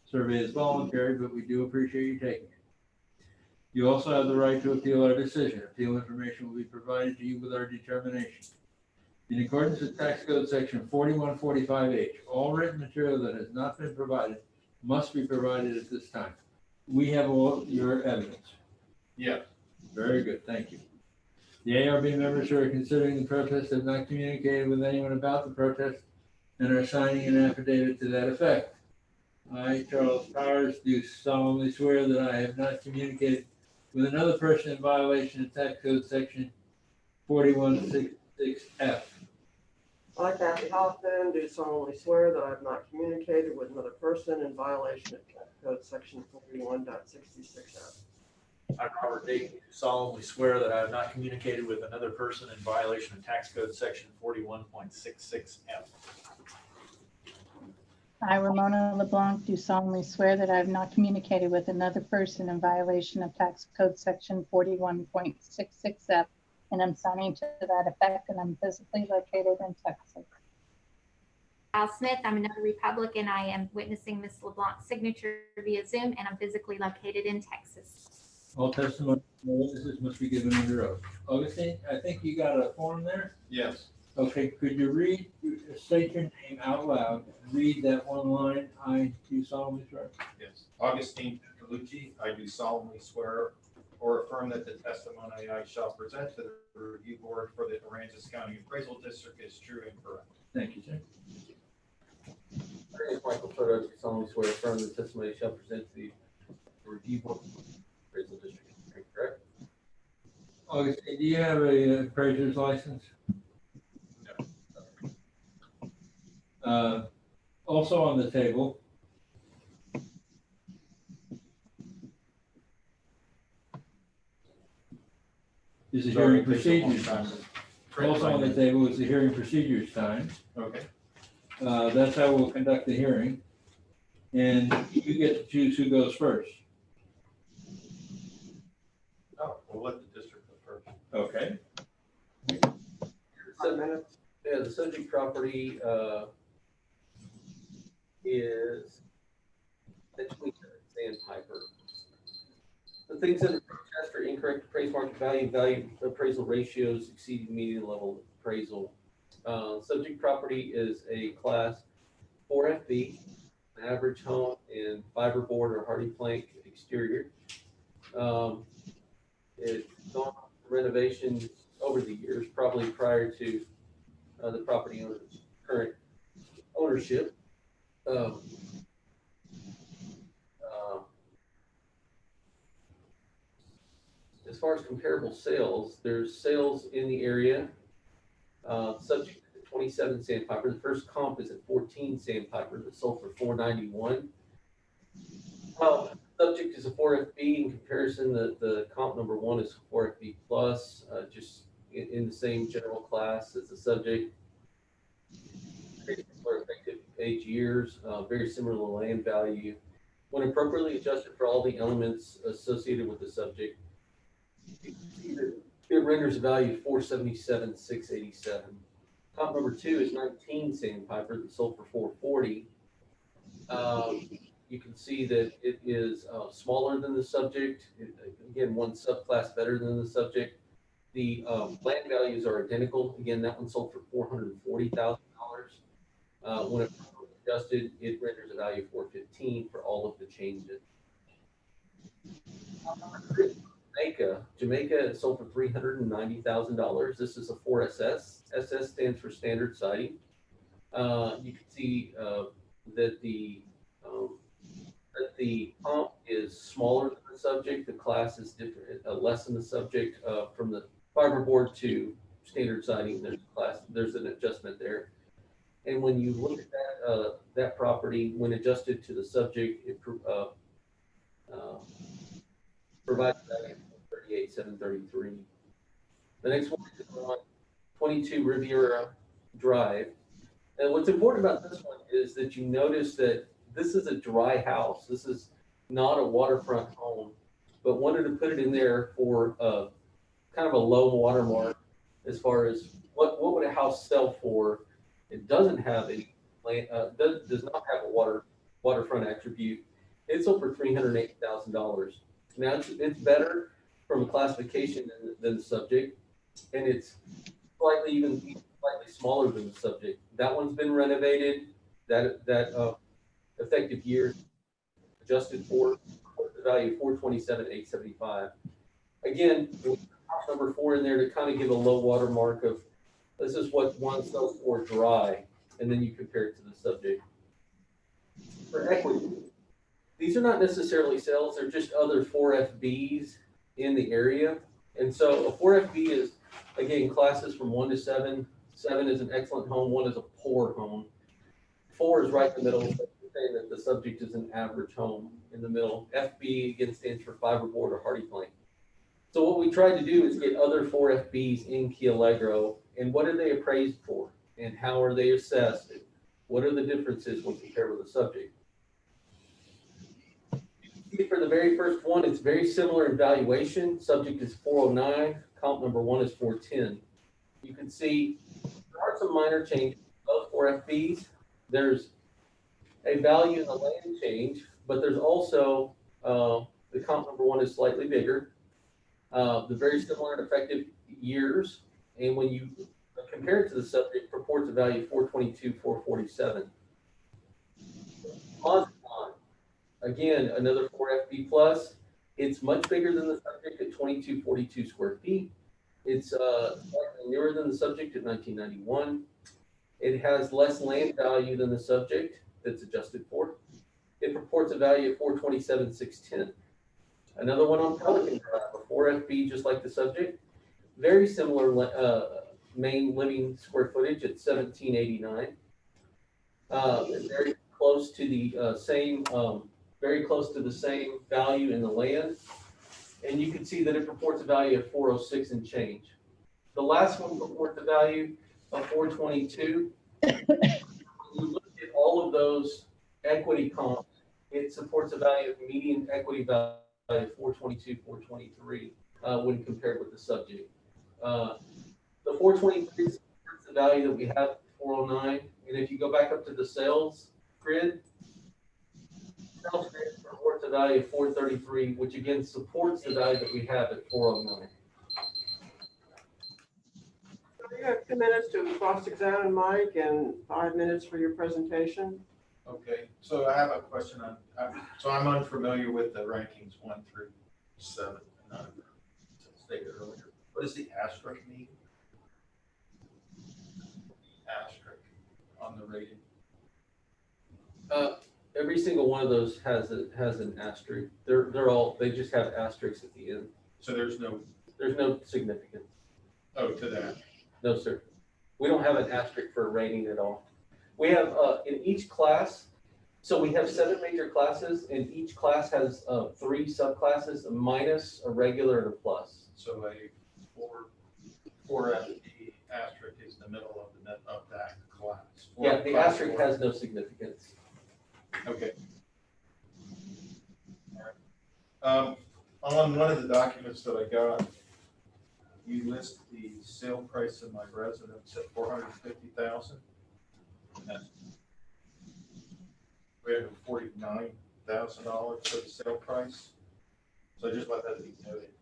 Survey is voluntary, but we do appreciate you taking it. You also have the right to appeal our decision. Appeal information will be provided to you with our determination. In accordance with Tax Code Section 4145H, all written material that has not been provided must be provided at this time. We have all your evidence. Yeah. Very good, thank you. The ARB members who are considering the protest have not communicated with anyone about the protest and are signing an affidavit to that effect. I, Charles Powers, do solemnly swear that I have not communicated with another person in violation of Tax Code Section 4166F. I, Kathy Hoffman, do solemnly swear that I have not communicated with another person in violation of Tax Code Section 41.66F. I, Robert Dayton, do solemnly swear that I have not communicated with another person in violation of Tax Code Section 41.66F. I, Ramona LeBlanc, do solemnly swear that I have not communicated with another person in violation of Tax Code Section 41.66F, and I'm signing to that effect, and I'm physically located in Texas. Al Smith, I'm another Republican. I am witnessing Ms. LeBlanc's signature via Zoom, and I'm physically located in Texas. All testimony from witnesses must be given under oath. Augustine, I think you got a form there? Yes. Okay, could you state your name out loud, read that one line, I do solemnly swear? Yes. Augustine Petrucci, I do solemnly swear or affirm that the testimony I shall present to the review board for the Aransas County Appraisal District is true and correct. Thank you, sir. My name is Michael Soto, I do solemnly swear affirm the testimony I shall present to the review board for the appraisal district, correct? Augustine, do you have a appraiser's license? No. Also on the table is the hearing procedures. Also on the table is the hearing procedures time. Okay. That's how we'll conduct the hearing. And you get to choose who goes first. Oh, we'll let the district go first. Okay. 5 minutes. Yeah, the subject property, is essentially Sandpiper. The things that are protest or incorrect appraised market value appraisal ratios exceeding median level appraisal. Subject property is a class 4FB, an average home in fiberboard or hardy plank exterior. It's gone through renovations over the years, probably prior to the property owner's current ownership. As far as comparable sales, there's sales in the area, subject to 27 Sandpiper. The first comp is at 14 Sandpiper that sold for $491. Subject is a 4FB. In comparison, the comp number one is 4FB plus, just in the same general class as the subject. For effective age years, very similar to land value. When appropriately adjusted for all the elements associated with the subject, it renders a value of $477,687. Comp number two is 19 Sandpiper that sold for $440. You can see that it is smaller than the subject. Again, one subclass better than the subject. The land values are identical. Again, that one sold for $440,000. When it's adjusted, it renders a value of $415 for all of the changes. Jamaica sold for $390,000. This is a 4SS. SS stands for standard siding. You can see that the comp is smaller than the subject. The class is different, less than the subject. From the fiberboard to standard siding, there's an adjustment there. And when you look at that property, when adjusted to the subject, it provides that $38,733. The next one is on 22 Riviera Drive. And what's important about this one is that you notice that this is a dry house. This is not a waterfront home, but wanted to put it in there for kind of a low watermark as far as what would a house sell for. It doesn't have any land, does not have a waterfront attribute. It sold for $380,000. Now it's better from a classification than the subject, and it's slightly smaller than the subject. That one's been renovated. That effective year adjusted for the value of $427,875. Again, house number 4 in there to kind of give a low water mark of this is what one sells for dry, and then you compare it to the subject. For equity, these are not necessarily sales, they're just other 4FBs in the area. And so a 4FB is, again, classes from 1 to 7. 7 is an excellent home, 1 is a poor home. 4 is right in the middle, saying that the subject is an average home in the middle. FB, again, stands for fiberboard or hardy plank. So what we tried to do is get other 4FBs in Key Allegro, and what are they appraised for? And how are they assessed? What are the differences when compared with the subject? For the very first one, it's very similar in valuation. Subject is 409, comp number 1 is 410. You can see there are some minor changes, both 4FBs. There's a value in the land change, but there's also The comp number one is slightly bigger. The very similar and effective years. And when you compare it to the subject, purports a value of 422, 447. On, again, another 4FB plus. It's much bigger than the subject at 2242 square feet. It's slightly newer than the subject at 1991. It has less land value than the subject that's adjusted for. It purports a value of 427, 610. Another one on Pelican Drive, a 4FB just like the subject. Very similar main living square footage at 1789. Very close to the very close to the same value in the land. And you can see that it purports a value of 406 and change. The last one purports a value of 422. When you look at all of those equity comps, it supports a value of median equity value of 422, 423 when compared with the subject. The 423 is the value that we have at 409. And if you go back up to the sales grid reports a value of 433, which again supports the value that we have at 409. You have 2 minutes to cross-examine Mike and 5 minutes for your presentation. Okay, so I have a question on, so I'm unfamiliar with the rankings 1 through 7. Stated earlier. What does the asterisk mean? Asterisk on the rating. Every single one of those has an asterisk. They just have asterisks at the end. So there's no significance. Oh, to that. No, sir. We don't have an asterisk for a rating at all. We have in each class. So we have 7 major classes, and each class has 3 subclasses: a minus, a regular, and a plus. So a 4 FD asterisk is the middle of that class. Yeah, the asterisk has no significance. Okay. All right. On one of the documents that I got, you list the sale price of my residence at $450,000. That's $349,000 for the sale price. So I just let that be noted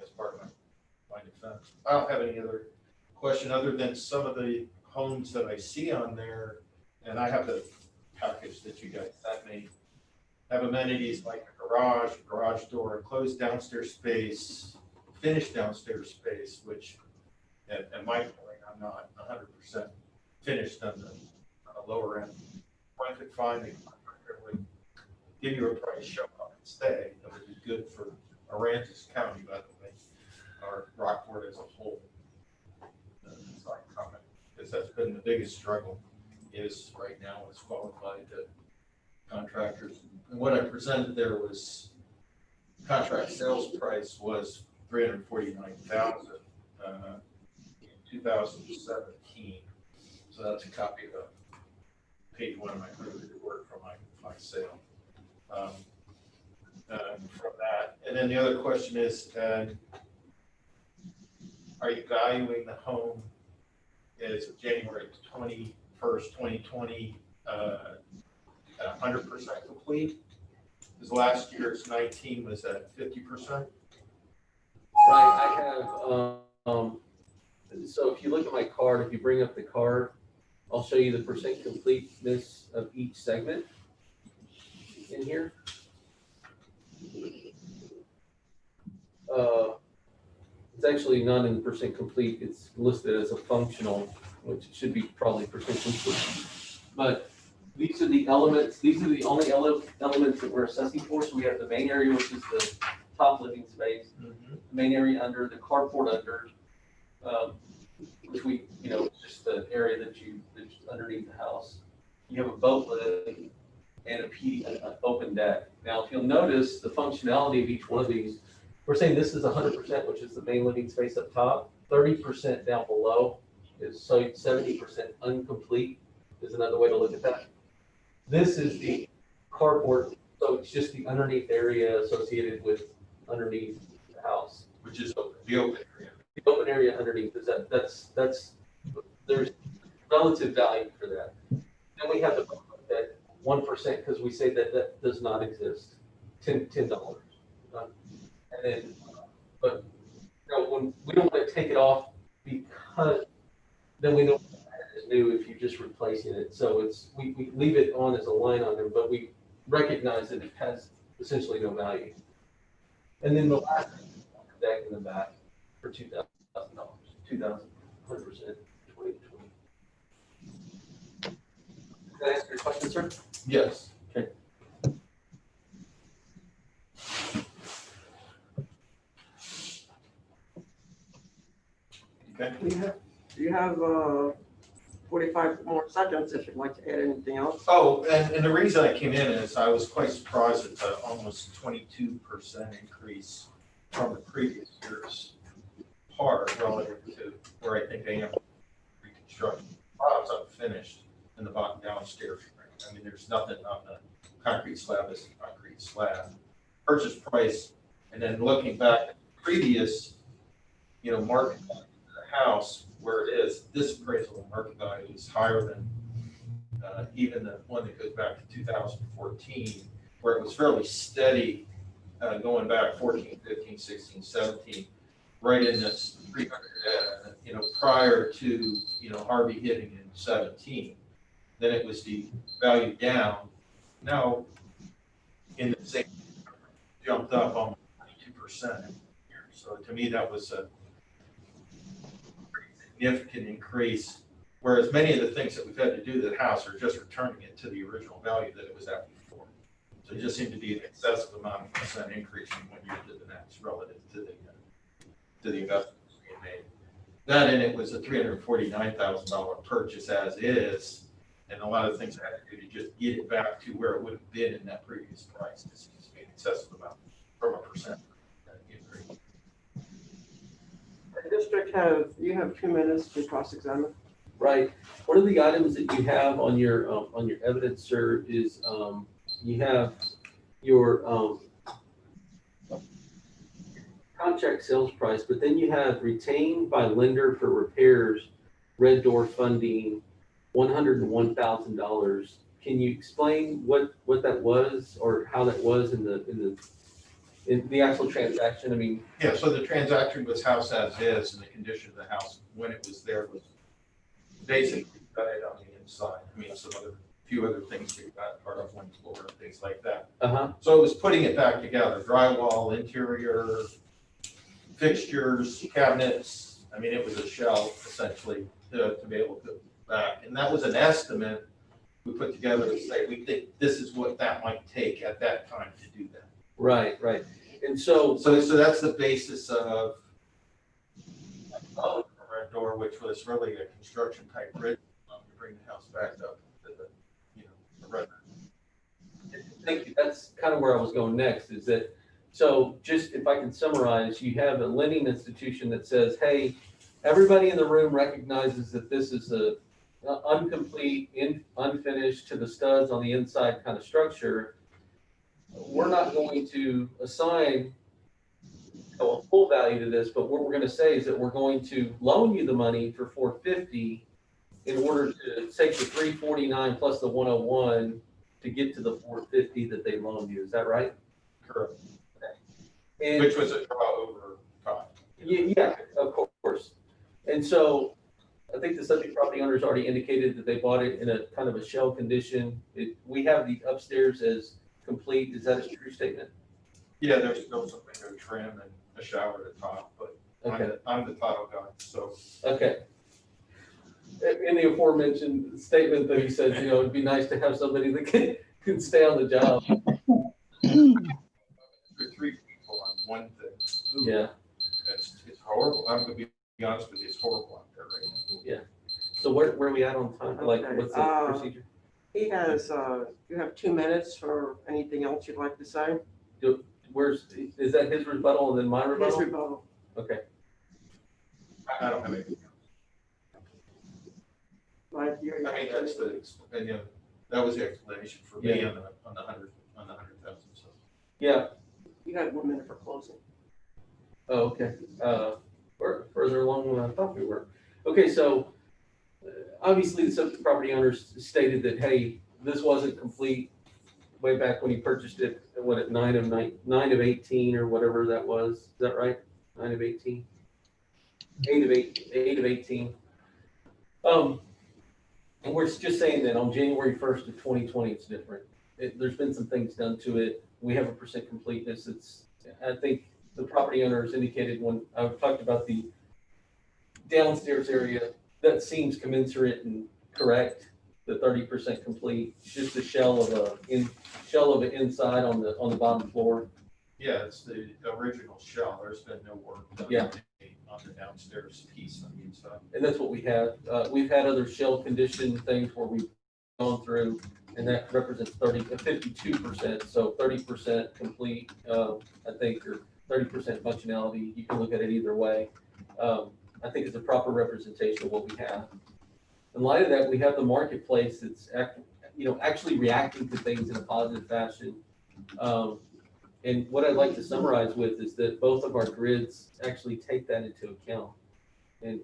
as part of my defense. I don't have any other question other than some of the homes that I see on there, and I have the package that you guys sent me, have amenities like a garage door, enclosed downstairs space, finished downstairs space, which at my point, I'm not 100% finished on the lower end. If I could find a contractor that would give you a price, show up and stay, that would be good for Aransas County, by the way, or Rockport as a whole. So I comment, because that's been the biggest struggle is right now is qualified contractors. And what I presented there was contract sales price was $349,000 in 2017. So that's a copy of page 1 of my report from my sale. From that, and then the other question is, are you valuing the home as of January 21st, 2020, at 100% complete? Because last year's 19 was at 50%. Right, I have, so if you look at my card, if you bring up the card, I'll show you the percent completeness of each segment in here. It's actually not in percent complete, it's listed as a functional, which should be probably percent complete. But these are the elements, these are the only elements that we're assessing for. So we have the main area, which is the top living space, the main area under, the carport under, which we, just the area that's underneath the house. You have a boat lift and an open deck. Now, if you'll notice the functionality of each one of these, we're saying this is 100%, which is the main living space up top. 30% down below is 70% incomplete is another way to look at that. This is the carport, so it's just the underneath area associated with underneath the house, Which is the open area. the open area underneath is that's there's relative value for that. Then we have the 1% because we say that does not exist. $10. And then, but when we don't want to take it off because then we don't it's new if you're just replacing it. So we leave it on as a line item, but we recognize that it has essentially no value. And then the last deck in the back for $2,000, 2,000, 100%, 2020. Did I answer your question, sir? Yes. Okay. Okay. Do you have 45 more seconds if you'd like to add anything else? Oh, and the reason I came in is I was quite surprised at the almost 22% increase from the previous year's part relative to where I think I am reconstruction. Bottom's unfinished in the bottom downstairs. I mean, there's nothing on the concrete slab as a concrete slab. Purchase price, and then looking back at the previous, market value of the house where it is, this appraisal and market value is higher than even the one that goes back to 2014, where it was fairly steady going back 14, 15, 16, 17, right in this 300, prior to, Harvey hitting in 17. Then it was devalued down. Now, in the same, jumped up almost 22%. So to me, that was a pretty significant increase. Whereas many of the things that we've had to do to the house are just returning it to the original value that it was at before. So it just seemed to be an excessive amount of percent increase from one year to the next relative to the investments being made. That in it was a $349,000 purchase as is, and a lot of things I had to do to just get it back to where it would have been in that previous price. It seems to be an excessive amount from a percent increase. The district you have 2 minutes to cross-examine. Right. One of the items that you have on your evidence, sir, is you have your contract sales price, but then you have retained by lender for repairs, red door funding, $101,000. Can you explain what that was or how that was in the actual transaction? I mean, yeah. So the transaction was house as is, and the condition of the house when it was there was basically gutted on the inside. I mean, few other things we got part of one floor and things like that. So it was putting it back together: drywall, interior, fixtures, cabinets. I mean, it was a shell essentially to be able to put it back. And that was an estimate we put together to say we think this is what that might take at that time to do that. Right. And so that's the basis of the red door, which was really a construction type bridge to bring the house back up to the red. Thank you. That's kind of where I was going next, is that, so just if I can summarize, you have a lending institution that says, hey, everybody in the room recognizes that this is a incomplete, unfinished to the studs on the inside kind of structure. We're not going to assign a full value to this, but what we're going to say is that we're going to loan you the money for $450 in order to take the $349 plus the $101 to get to the $450 that they loaned you. Is that right? Correct. Okay. And which was a draw over time. Yeah, of course. And so I think the subject property owners already indicated that they bought it in a kind of a shell condition. We have the upstairs as complete. Is that a true statement? Yeah, there's still some window trim and a shower at the top, but Okay. I'm the title guy, so. Okay. In the aforementioned statement that he said, it'd be nice to have somebody that can stay on the job. There are 3 people on one thing. Yeah. It's horrible. I'm gonna be honest with you, it's horrible out there right now. Yeah. So where are we at on time? Like, Okay, what's the procedure? He has, you have 2 minutes for anything else you'd like to say? Is that his rebuttal and then my His rebuttal? rebuttal. Okay. I don't have anything else. Mike, you're. I mean, that's that was the explanation for me on the 100,000. So. Yeah. You have 1 minute for closing. Oh, okay. We're further along than I thought we were. Okay, so obviously the subject property owners stated that, hey, this wasn't complete. way back when he purchased it, what, at 9 of 18 or whatever that was. Is that right? 9 of 18? 8 of 18. And we're just saying that on January 1st of 2020, it's different. There's been some things done to it. We have a percent completeness. I think the property owners indicated when I talked about the downstairs area, that seems commensurate and correct. The 30% complete, just a shell of an inside on the bottom floor. Yeah, it's the original shell. There's been no work done Yeah. on the downstairs piece on the inside. And that's what we have. We've had other shell condition things where we've gone through, and that represents 52%. So 30% complete, I think, or 30% functionality. You can look at it either way. I think it's a proper representation of what we have. In light of that, we have the marketplace that's actually reacting to things in a positive fashion. And what I'd like to summarize with is that both of our grids actually take that into account and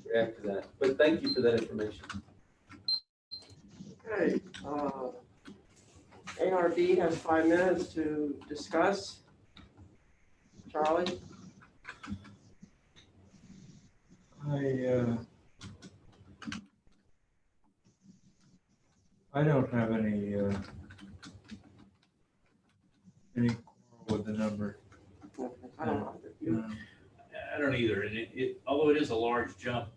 react to that. But thank you for that information. Okay, ARB has 5 minutes to discuss. Charlie? I don't have any quarrel with the number. I don't know. I don't either. And although it is a large jump,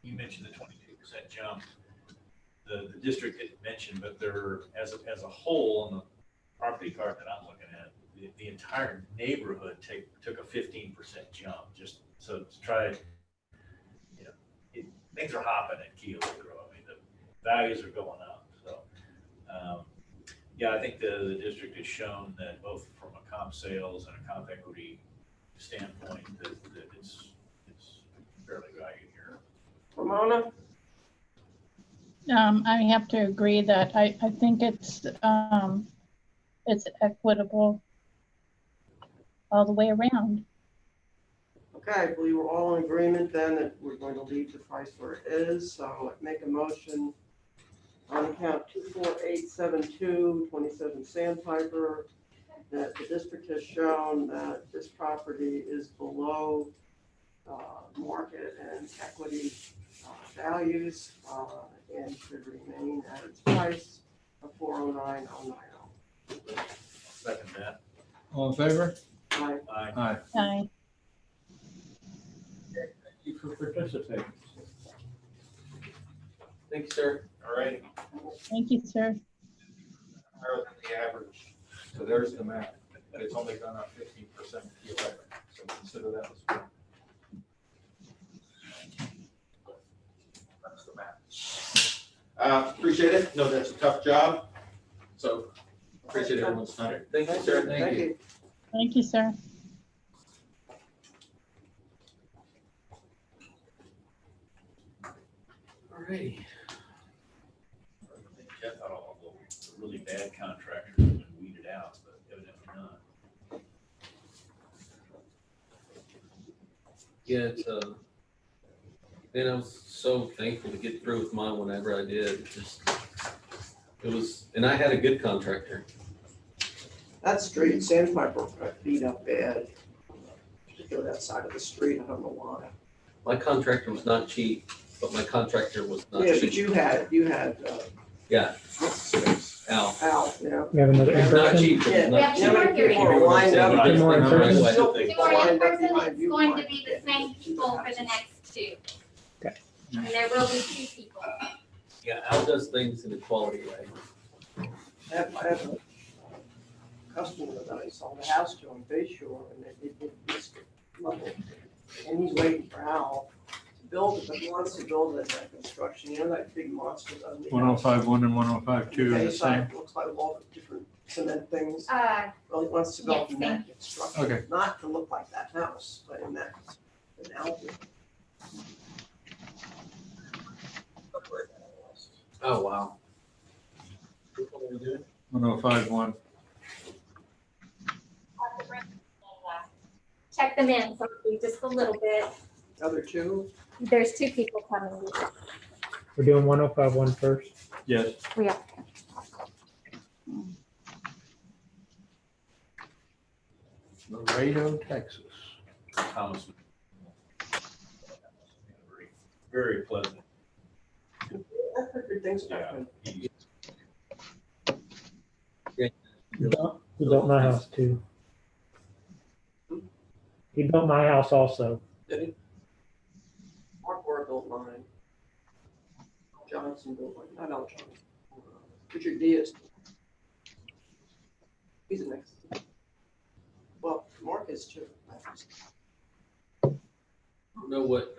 you mentioned the 22% jump. The district had mentioned, but there, as a whole, on the property card that I'm looking at, the entire neighborhood took a 15% jump. Just so to try, things are hopping at Keel Grove. I mean, the values are going up. So, yeah, I think the district has shown that both from a comp sales and a comp equity standpoint that it's fairly valued here. Ramona? I have to agree that I think it's equitable all the way around. Okay, I believe we're all in agreement then that we're going to leave the price where it is. So make a motion on account 24872, 27 Sandpiper, that the district has shown that this property is below market and equity values and should remain at its price of $409,090. Second that. All in favor? Aye. Aye. Aye. Thank you for participating. Thank you, sir. All right, Thank you, sir. higher than the average. So there's the map. It's only gone up 15% to 11. So consider that as well. That's the map. Appreciate it. No, that's a tough job. So appreciate everyone's time. Thank you, sir. Thank you. Thank you, sir. All righty. I thought all the really bad contractors have been weeded out, but evidently not. Yeah, it's and I was so thankful to get through with mine whenever I did. And I had a good contractor. That street, Sandpiper, got beat up bad. Particularly that side of the street, I don't know why. My contractor was not cheap, but my contractor was not Yeah, cheap. but you had, Yeah, what's his name? Al. Al, yeah. We have another It's not in-person. cheap. but it's We not have cheap. two more hearings. People are lined up. Two more in Right person. away. Still Two people more in lined up person, behind it's you. going to be the same people for the next two. Okay. And there will be 2 people. Yeah, Al does things in a quality way. I have a customer that I sold a house to on Bay Shore, and it's level. And he's waiting for Al to build it, but he wants to build it as that construction, that big monster. 1051 and 1052 are the same. Looks like all the different cement things. Uh, Well, he wants to build Yes, in that construction, Okay. not to look like that house, but in that analogy. Oh, wow. 1051. check them in, so it'll be just a little bit. Other two, There's 2 people coming. We're doing 1051 first. Yes. We are. Laredo, Texas. Thomas. Very, very pleasant. I've heard good things about Yeah. him. He- He built my house too. He built my house also. Did he? Mark Ward built mine. Johnson built mine, not Al Johnson. Richard Diaz. He's the next. Well, Mark is too. I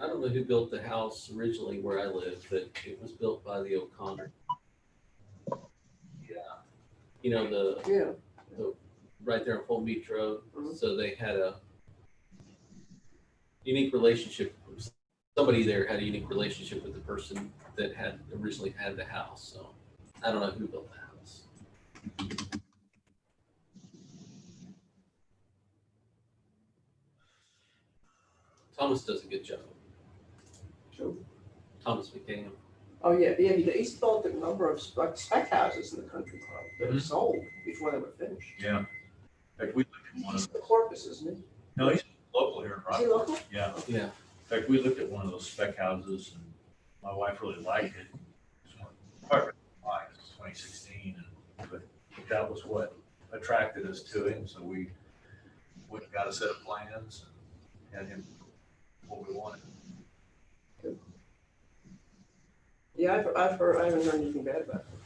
don't know who built the house originally where I live, but it was built by the O'Connor. Yeah. You know, Yeah. right there on Fulton Beach Road. Mhm. So they had a unique relationship. Somebody there had a unique relationship with the person that had originally had the house. So I don't know who built the house. Thomas does a good job. True. Thomas McCann. Oh, yeah, he's built a number of spec houses in the country club that have sold before they were finished. Yeah. In fact, we looked at one He's of the Corpus, isn't he? no, he's local here in Is he Rockford. local? Yeah. Yeah. In fact, we looked at one of those spec houses and my wife really liked it. It was 2016, but that was what attracted us to him. So we went and got a set of plans and had him what we wanted. Yeah, I've heard, I haven't heard anything bad about him.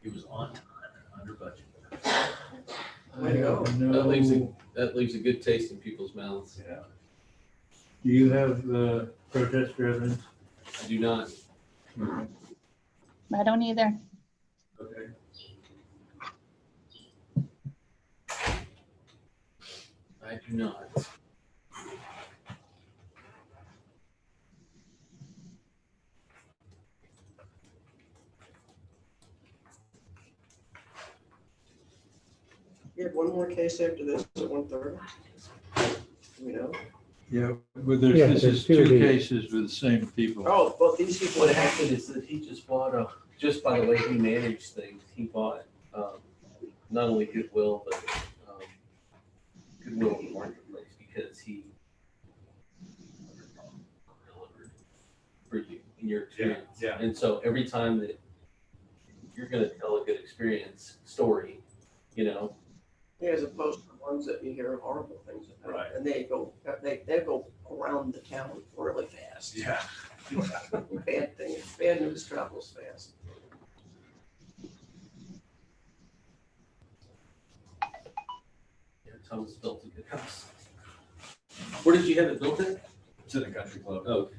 He was on time and under budget. Way to go. That leaves a good taste in people's mouths. Yeah. Do you have protester evidence? I do not. I don't either. Okay. I do not. You have one more case after this at 1:30? You know? Yeah, but this there's is two of two these. cases with the same people. Oh, well, these people. What happened is that he just bought just by the way he managed things, he bought not only Goodwill, but Goodwill in the marketplace because he delivered for you in your experience. Yeah. And so every time that you're going to tell a good experience story, you know, Yeah, as opposed to the ones that you hear horrible things about. Right. And they go around the town really fast. Yeah. Bad thing, bad news travels fast. yeah, Thomas built a good house. Where did you have it built at? It's in the country club. Oh,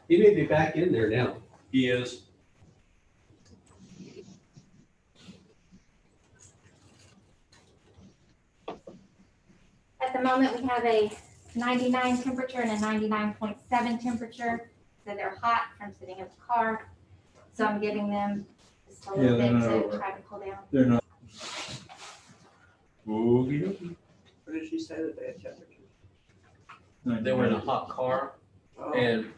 he may be back in there now. He is. At the moment, we have a 99 temperature and a 99.7 temperature. So they're hot from sitting in the car. So I'm giving them just a little Yeah, bit they're not to over. try to cool down. They're not. Oogie doogie. What did she say that they had temperature? They were in a hot car Oh, and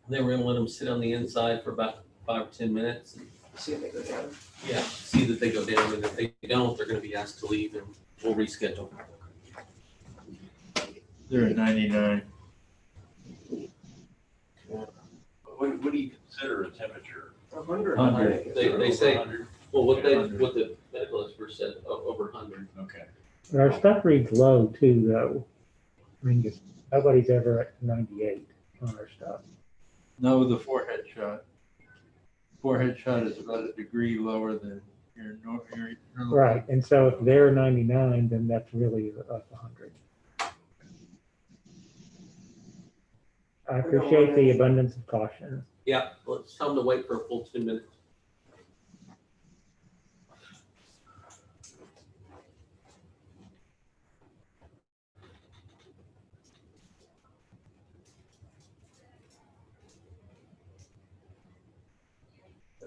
they were gonna let them sit on the inside for about 5 or 10 minutes. And, see if they go down. yeah, see that they go down, and if they don't, they're gonna be asked to leave and we'll reschedule. They're at 99. What do you consider a temperature? 100. 100. They say, 100? well, what Yeah. the medical expert said, over 100. Okay. But our stuff reads low too, though. I mean, nobody's ever at 98 on our stuff. No, the forehead shot. Forehead shot is about a degree lower than your normal. Right, and so if they're 99, then that's really up 100. I appreciate the abundance of caution. Yeah, well, it's time to wait for a full 2 minutes.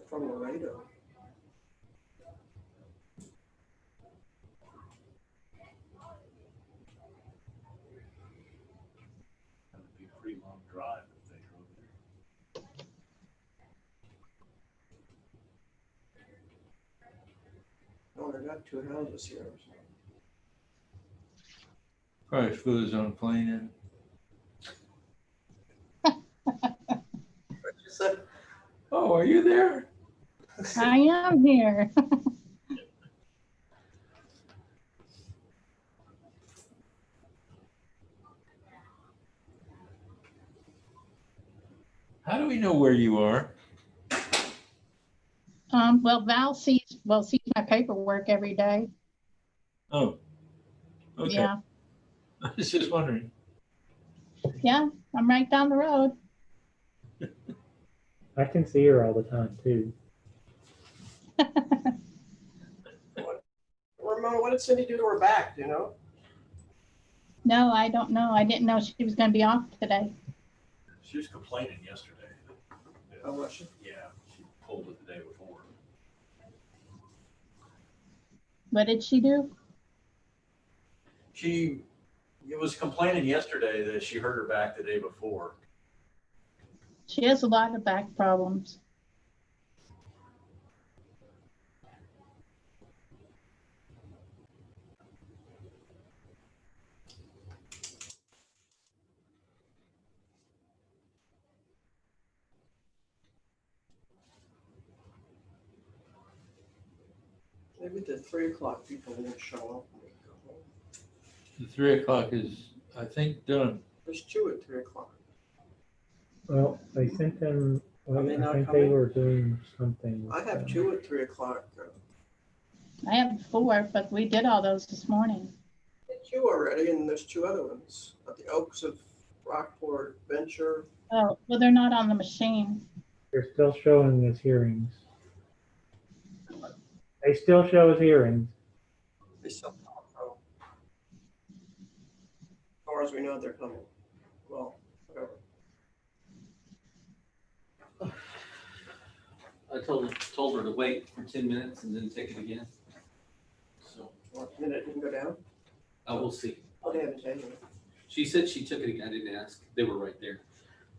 From Laredo. That would be a pretty long drive if they drove there. got two houses here. Probably flew his own plane in. But you said, Oh, are you there? I am here. How do we know where you are? Well, Val sees my paperwork every day. Oh, okay. Yeah, I was just wondering. yeah, I'm right down the road. I can see her all the time too. Ramona, what did Cindy do to her back, do you know? No, I don't know. I didn't know she was going to be off today. She was complaining yesterday. Oh, was she? Yeah, she pulled it the day before. What did she do? She was complaining yesterday that she hurt her back the day before. She has a lot of back problems. Maybe the 3 o'clock people won't show up. when we go home. The 3 o'clock is, I think, done. There's two at 3 o'clock. Well, I sent them, well, Are they not I think they coming? were doing something. I have two at 3 o'clock. I have 4, but we did all those this morning. Two already, and there's two other ones at the Oaks of Rockport Venture. Oh, well, they're not on the machine. They're still showing as hearings. They still show as hearings. They still so, as far as we know, they're coming. Well, whatever. I told her to wait for 10 minutes and then take it again. So, What, minute didn't go down? I will see. Oh, they haven't taken it. She said she took it again. I didn't ask. They were right there.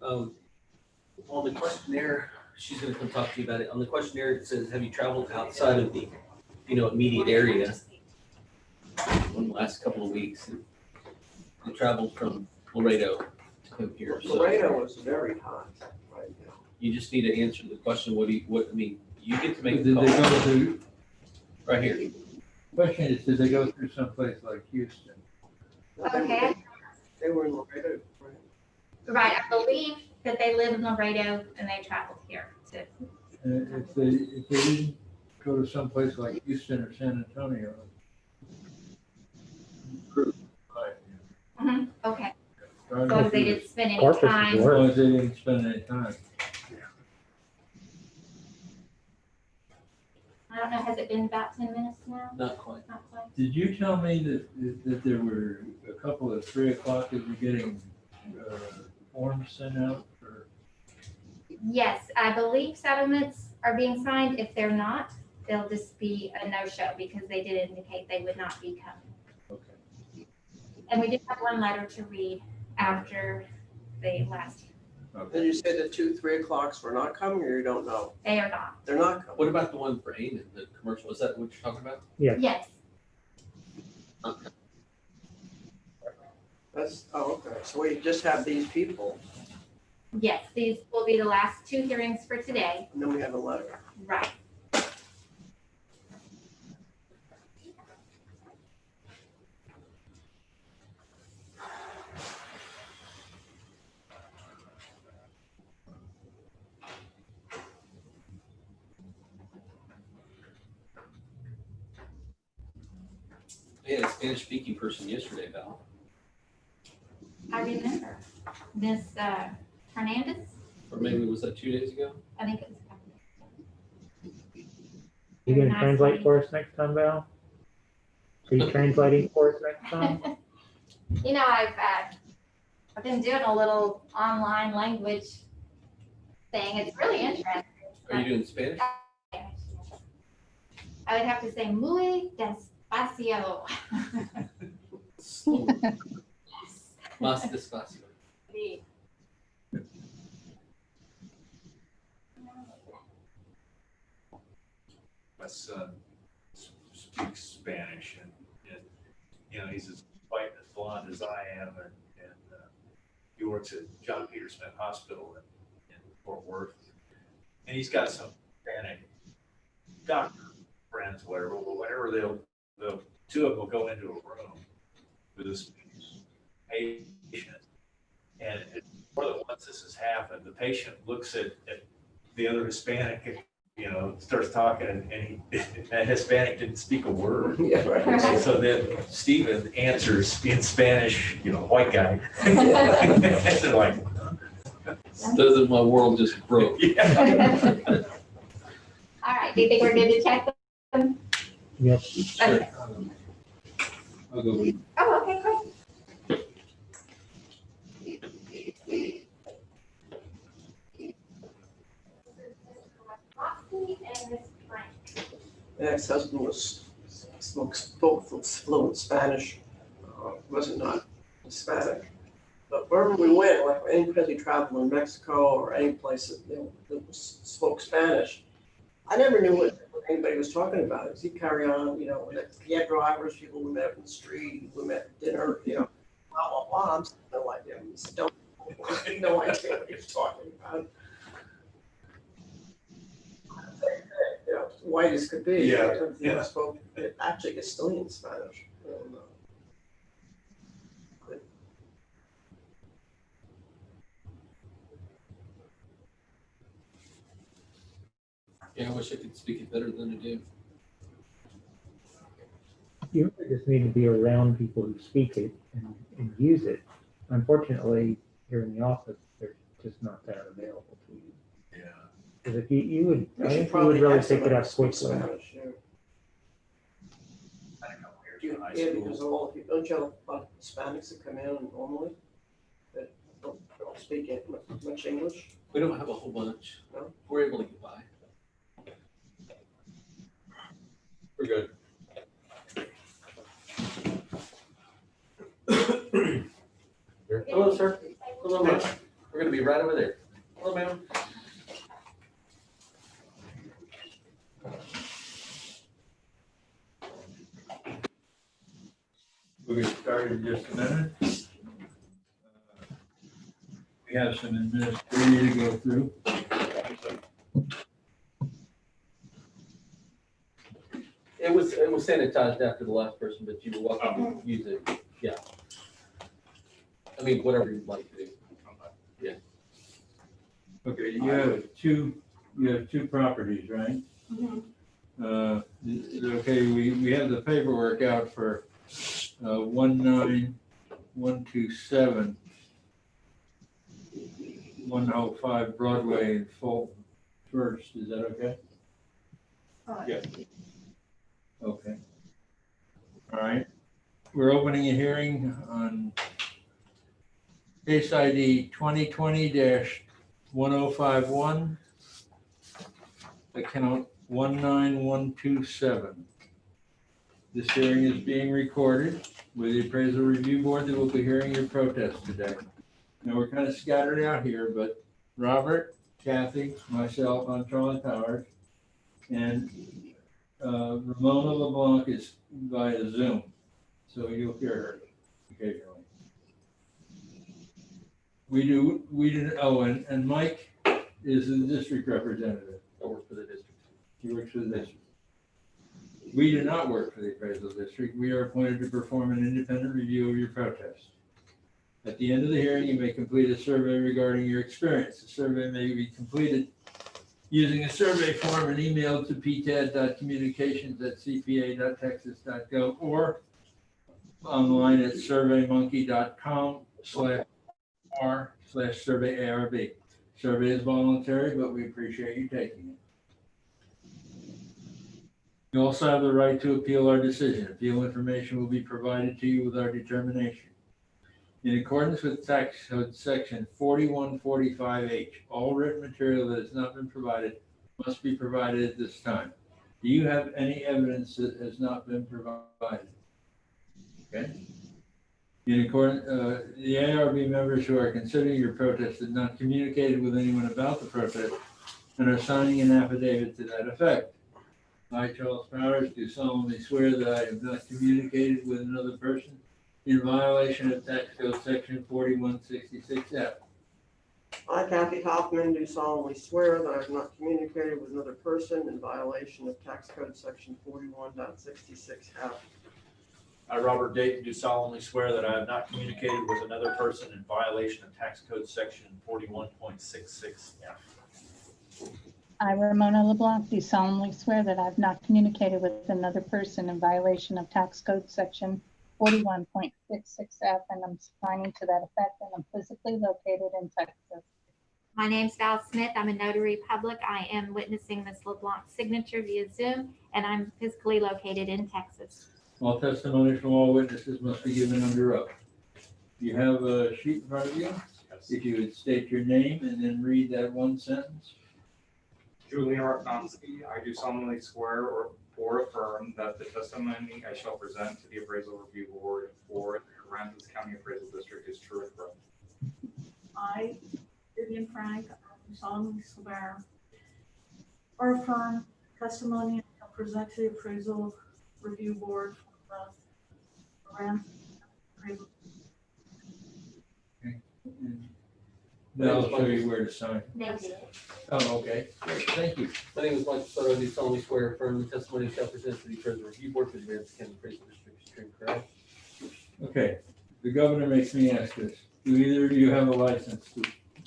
On the questionnaire, she's gonna come talk to you about it. On the questionnaire, it says, have you traveled outside of the, immediate area in the last couple of weeks? And I traveled from Laredo to come here. So Laredo is very hot right now. you just need to answer the question, you get to make Did the they call go through, right here. question is, did they go through someplace like Houston? Okay. They were in Laredo. Right? Right, I believe that they live in Laredo and they traveled here to. And if they didn't go to someplace like Houston or San Antonio. Mhm, okay, As as long as they didn't spend any Corpus is time. worse. long as they didn't spend any time. I don't know, has it been about 10 minutes now? Not quite. Not quite. Did you tell me that there were a couple at 3 o'clock that were getting forms sent out for? Yes, I believe settlements are being signed. If they're not, they'll just be a no-show because they did indicate they would not be coming. Okay. And we did have one letter to read after the last, Then you said the two 3 o'clocks were not coming, or you don't know? they are not. They're not coming. What about the one for Aiden, the commercial? Is that what you're talking about? Yes, Okay. That's, oh, okay. So we just have these people, yes, these will be the last two hearings for today. and then we have a letter. Right. I had a Spanish-speaking person yesterday, Val. I remember. Miss Hernandez, Or maybe was that 2 days ago? I think it was. You gonna Nice translate lady. for us next time, Val? Are you translating for us next time? You know, I've been doing a little online language thing. It's really interesting. Are you doing Spanish? I would have to say muy despacio. Slow. Más despacio. My son speaks Spanish, and you know, he's as white and as blonde as I am, and he works at John Peter Smith Hospital in Fort Worth, and he's got some Hispanic doctor friends, whatever the two of them will go into a room with this patient, and more than once this has happened. The patient looks at the other Hispanic, you know, starts talking, and that Hispanic didn't speak a word. Yeah, right. So then Stephen answers in Spanish, you know, white guy. And they're like, Doesn't my world just broke? yeah. All right, do you think we're good to check them? Yep. Okay. I'll go with. Oh, okay, great. And Ms. Frank. My ex-husband spoke fluent Spanish, wasn't not Hispanic. But wherever we went, like any place we traveled in Mexico or any place that spoke Spanish, I never knew what anybody was talking about. As he carry on, you know, he had drivers, people we met in the street, we met at dinner, you know, blah, blah, blah. I'm no idea. No idea what he was talking about. You know, white as could be. Yeah, He spoke actually Castilian Spanish. And, Yeah, I wish I could speak it better than I do. You really just need to be around people who speak it and use it. Unfortunately, here in the office, they're just not that available to you. Yeah. Because if you would, we I should think you probably would really have pick it somebody up who speaks quickly. Spanish, yeah. I don't know, here's high Yeah, school. because of all the people, don't you have a lot of Hispanics that come in normally that don't speak much English? We don't have a whole bunch. No? We're able to get by. We're good. Hello, sir. Hello, ma'am. We're gonna be right over there. Hello, ma'am. We'll get started in just a minute. We have some administrative to go through. It was sanitized after the last person, but you were welcome to use it. Yeah. I mean, whatever you'd like to do. Okay, you have two properties, right? Okay, we have the paperwork out for 19127 105 Broadway in Fulton First. Is that okay? Yeah. Okay. All right. We're opening a hearing on case ID 2020-1051, account 19127. This hearing is being recorded with the appraisal review board that will be hearing your protest today. Now, we're kind of scattered out here, but Robert, Kathy, myself, I'm Charlie Powers, and Ramona LeBlanc is via Zoom, so you'll hear her occasionally. We do, and Mike is the district representative. I work for the district. He works for the district. We do not work for the appraisal district. We are appointed to perform an independent review of your protest. At the end of the hearing, you may complete a survey regarding your experience. The survey may be completed using a survey form and emailed to ptad.communications@cpa.texas.gov or online at surveymonkey.com/r/surveyarb. Survey is voluntary, but we appreciate you taking it. You also have the right to appeal our decision. Appeal information will be provided to you with our determination. In accordance with Tax Code Section 4145H, all written material that has not been provided must be provided at this time. Do you have any evidence that has not been provided? Okay. In accordance, the ARB members who are considering your protest have not communicated with anyone about the protest and are signing an affidavit to that effect. I, Charles Powers, do solemnly swear that I have not communicated with another person in violation of tax code section 4166F. I, Kathy Hoffman, do solemnly swear that I have not communicated with another person in violation of tax code section 41.66F. I, Robert Dayton, do solemnly swear that I have not communicated with another person in violation of tax code section 41.66F. I, Ramona LeBlanc, do solemnly swear that I have not communicated with another person in violation of tax code section 41.66F, and I'm signing to that effect, and I'm physically located in Texas. My name's Val Smith. I'm a notary public. I am witnessing Ms. LeBlanc's signature via Zoom, and I'm physically located in Texas. All testimonies from all witnesses must be given under oath. You have a sheet in front of you. If you would state your name and then read that one sentence. Julie Aransas, I do solemnly swear or affirm that the testimony I shall present to the Appraisal Review Board for the Aransas County Appraisal District is true and correct. I, Vivian Frank, I do solemnly swear or affirm testimony I shall present to the Appraisal Review Board for the Aransas Appraisal. That'll show you where to sign. Thank you. Oh, okay. Great. Thank you. My name is Michael Soto. I do solemnly swear or affirm the testimony shall present to the Appraisal Review Board for the Aransas County Appraisal District is true and correct. Okay. The governor makes me ask this. Do either of you have a license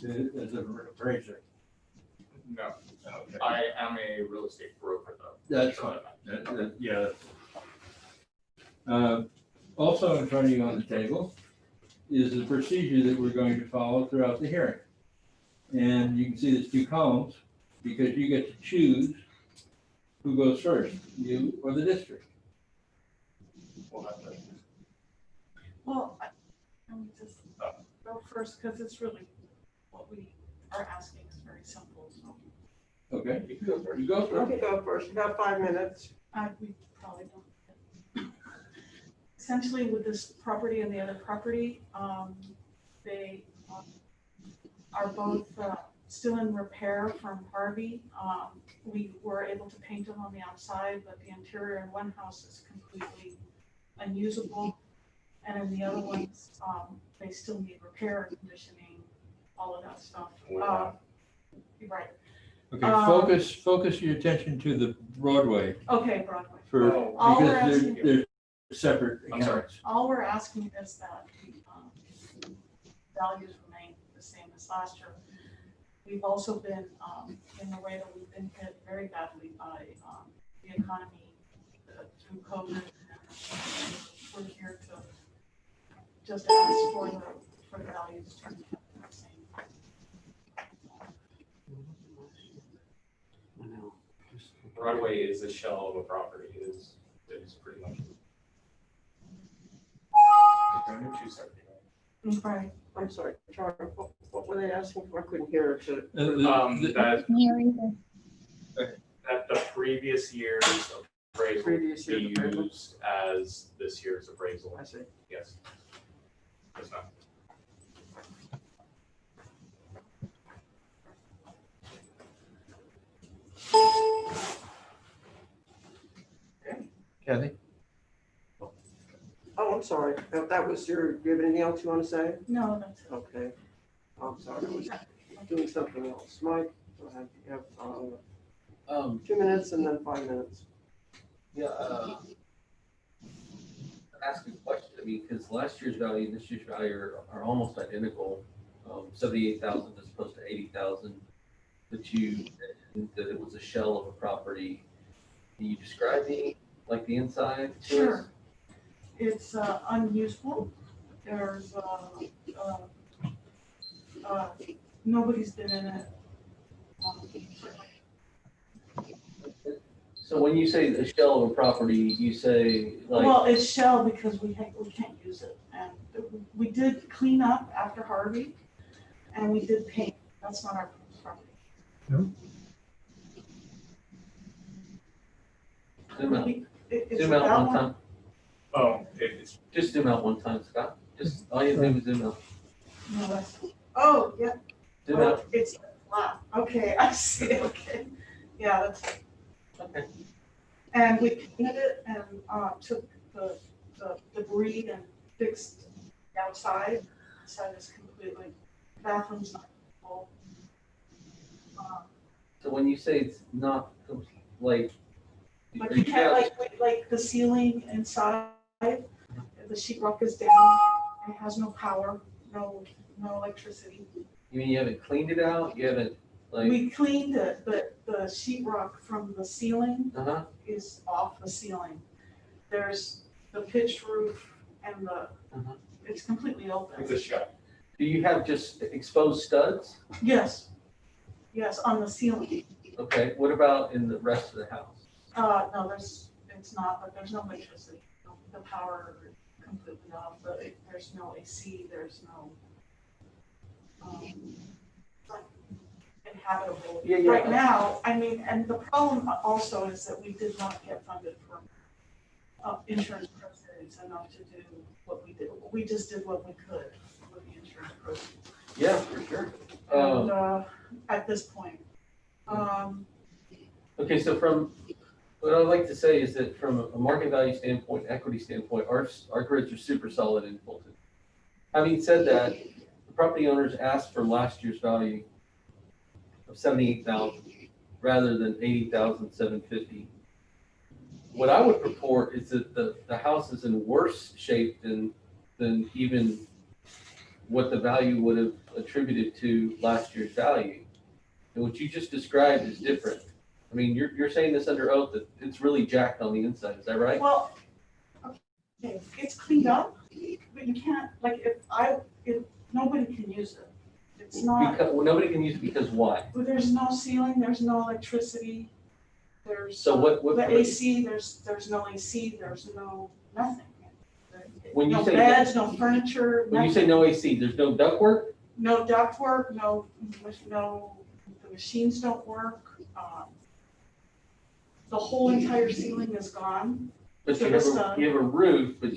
as a appraiser? No, Okay. I am a real estate broker though. That's fine. Yeah. Also in front of you on the table is the procedure that we're going to follow throughout the hearing. And you can see there's two columns because you get to choose who goes first, you or the district. Well, let me just go first because it's really what we are asking is very simple. So Okay, you can go first. You go You first. can go first. You have 5 minutes. we probably don't. Essentially, with this property and the other property, they are both still in repair from Harvey. We were able to paint them on the outside, but the interior in one house is completely unusable. And in the other ones, they still need repair, conditioning, all of that stuff. You're right. Okay, focus your attention to the Broadway Okay, Broadway. because they're separate I'm sorry. accounts. All we're asking is that the values remain the same as last year. We've also been in the way that we've been hit very badly by the economy through COVID. We're here to just ask for the values to be the same. Broadway is a shell of a property. It is pretty much. Two separate. Right. I'm sorry, Charlie, what were they asking for? I couldn't hear it. That Here either. the previous year's appraisal Previous year's be appraisal. used as this year's appraisal. I see. Yes. That's not. Kathy? Oh, I'm sorry. That was do you have anything else you want to say? No, that's it. Okay. I'm sorry. I was doing something else. Mike, go ahead. You have 2 minutes and then 5 minutes. Yeah, ask a question. I mean, because last year's value and this year's value are almost identical. 78,000 as opposed to 80,000. But you mentioned that it was a shell of a property. Can you describe the inside? to us? Sure. It's unusable. There's nobody's been in it. So when you say a shell of a property, you say like. Well, it's shell because we can't use it. And we did clean up after Harvey and we did paint. That's not our property. No. Zoom out. It's Zoom out that one time. Oh, it's Just zoom out one time, Scott. Just all you do is zoom out. No, that's, oh, yeah. Zoom out. It's flat. Okay, I see. Okay. Yeah, that's, Okay. And we painted it and, took the debris and fixed the outside. Inside is completely, bathroom's not full. So when you say it's not like. Like are you can't, like the ceiling inside, the sheetrock is down, and it has no power, no electricity. You mean you haven't cleaned it out? You haven't like? We cleaned it, but the sheetrock from the ceiling Uh-huh. is off the ceiling. There's the pitched roof and it's completely open. It's a shot. Do you have just exposed studs? Yes, on the ceiling. Okay, what about in the rest of the house? No, it's not, but there's no electricity. The power completely off, but there's no AC, there's no, like inhabitable. Yeah. Right now, I mean, and the problem also is that we did not get funded for insurance proceeds enough to do what we did. We just did what we could with the insurance proceeds. Yeah, for sure. And, at this point. Okay, so from, what I'd like to say is that from a market value standpoint, equity standpoint, our grids are super solid in Fulton. Having said that, the property owners asked for last year's value of $78,000 rather than $80,750. What I would purport is that the house is in worse shape than even what the value would have attributed to last year's value. And what you just described is different. I mean, you're saying this under oath that it's really jacked on the inside, is that right? Well, okay, it's cleaned up, but you can't, like, if nobody can use it. It's not, Well, nobody can use it because why? there's no ceiling, there's no electricity, there's. So what The AC, there's no AC, there's no, nothing. When you No say beds, no furniture, when you nothing. say no AC, there's no ductwork? No ductwork, the machines don't work. The whole entire ceiling is gone. But So you this, have a roof, but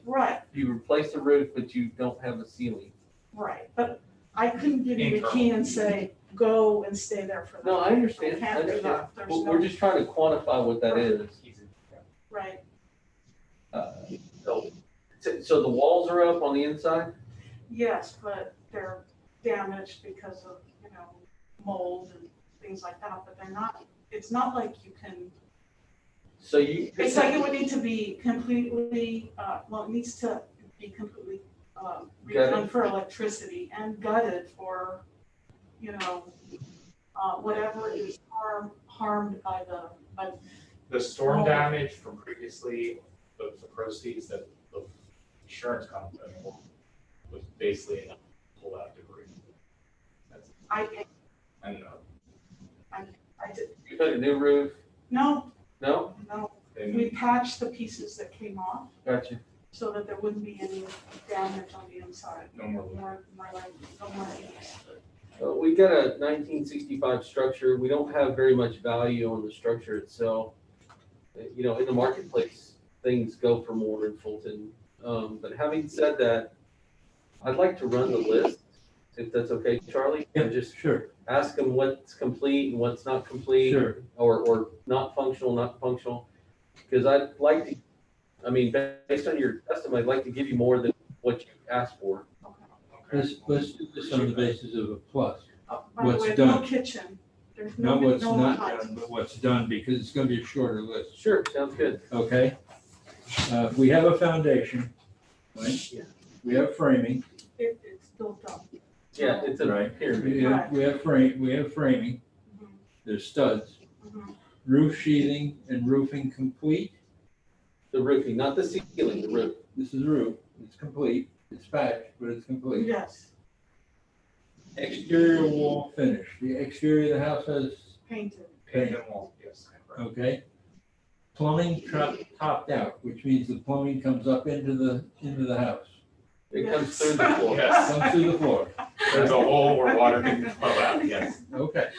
Right, you replace the roof, but you don't have a ceiling. right, but I couldn't give you the key and say, go and stay there for the No, I night. understand, I Can't do understand. that. There's We're no, just trying to quantify what that is. right, So the walls are up on the inside? yes, but they're damaged because of, mold and things like that, but they're not, it's not like you can, So you. it's like it would need to be completely, it needs to be completely, redone Gutted. for electricity and gutted for, whatever is harmed by The storm Oh. damage from previously, the proceeds that the insurance company was basically enough to pull out debris. That's, I don't know. I did, You put a new roof? no, No? we patched the pieces that came off Gotcha. so that there wouldn't be any damage on the inside. No more. More leaks. We got a 1965 structure. We don't have very much value on the structure itself. In the marketplace, things go for more in Fulton. But having said that, I'd like to run the list, if that's okay, Charlie. And just Sure, ask them what's complete and what's not complete. sure. Or not functional. Because I'd like to, based on your estimate, I'd like to give you more than what you asked for. Let's do this on the basis of a plus. By the What's way, done. no kitchen. There's no, Not what's no not hot. done, but what's done, because it's gonna be a shorter list, Sure, sounds good. okay? We have a foundation, right? Yeah. We have framing, It's built up. Yeah, it's a right? pyramid. We have framing, Mhm, there's studs, mhm. roof sheathing and roofing complete. The roofing, not the ceiling, the roof. This is roof, it's complete, it's patched, but it's complete. Yes, Exterior wall finish, the exterior of the house has, painted. Painted wall, yes. Correct. okay? Plumbing topped out, which means the plumbing comes up into the house, It comes through the floor. Yes. comes through the floor. There's a hole where water can flow out, yes. Okay.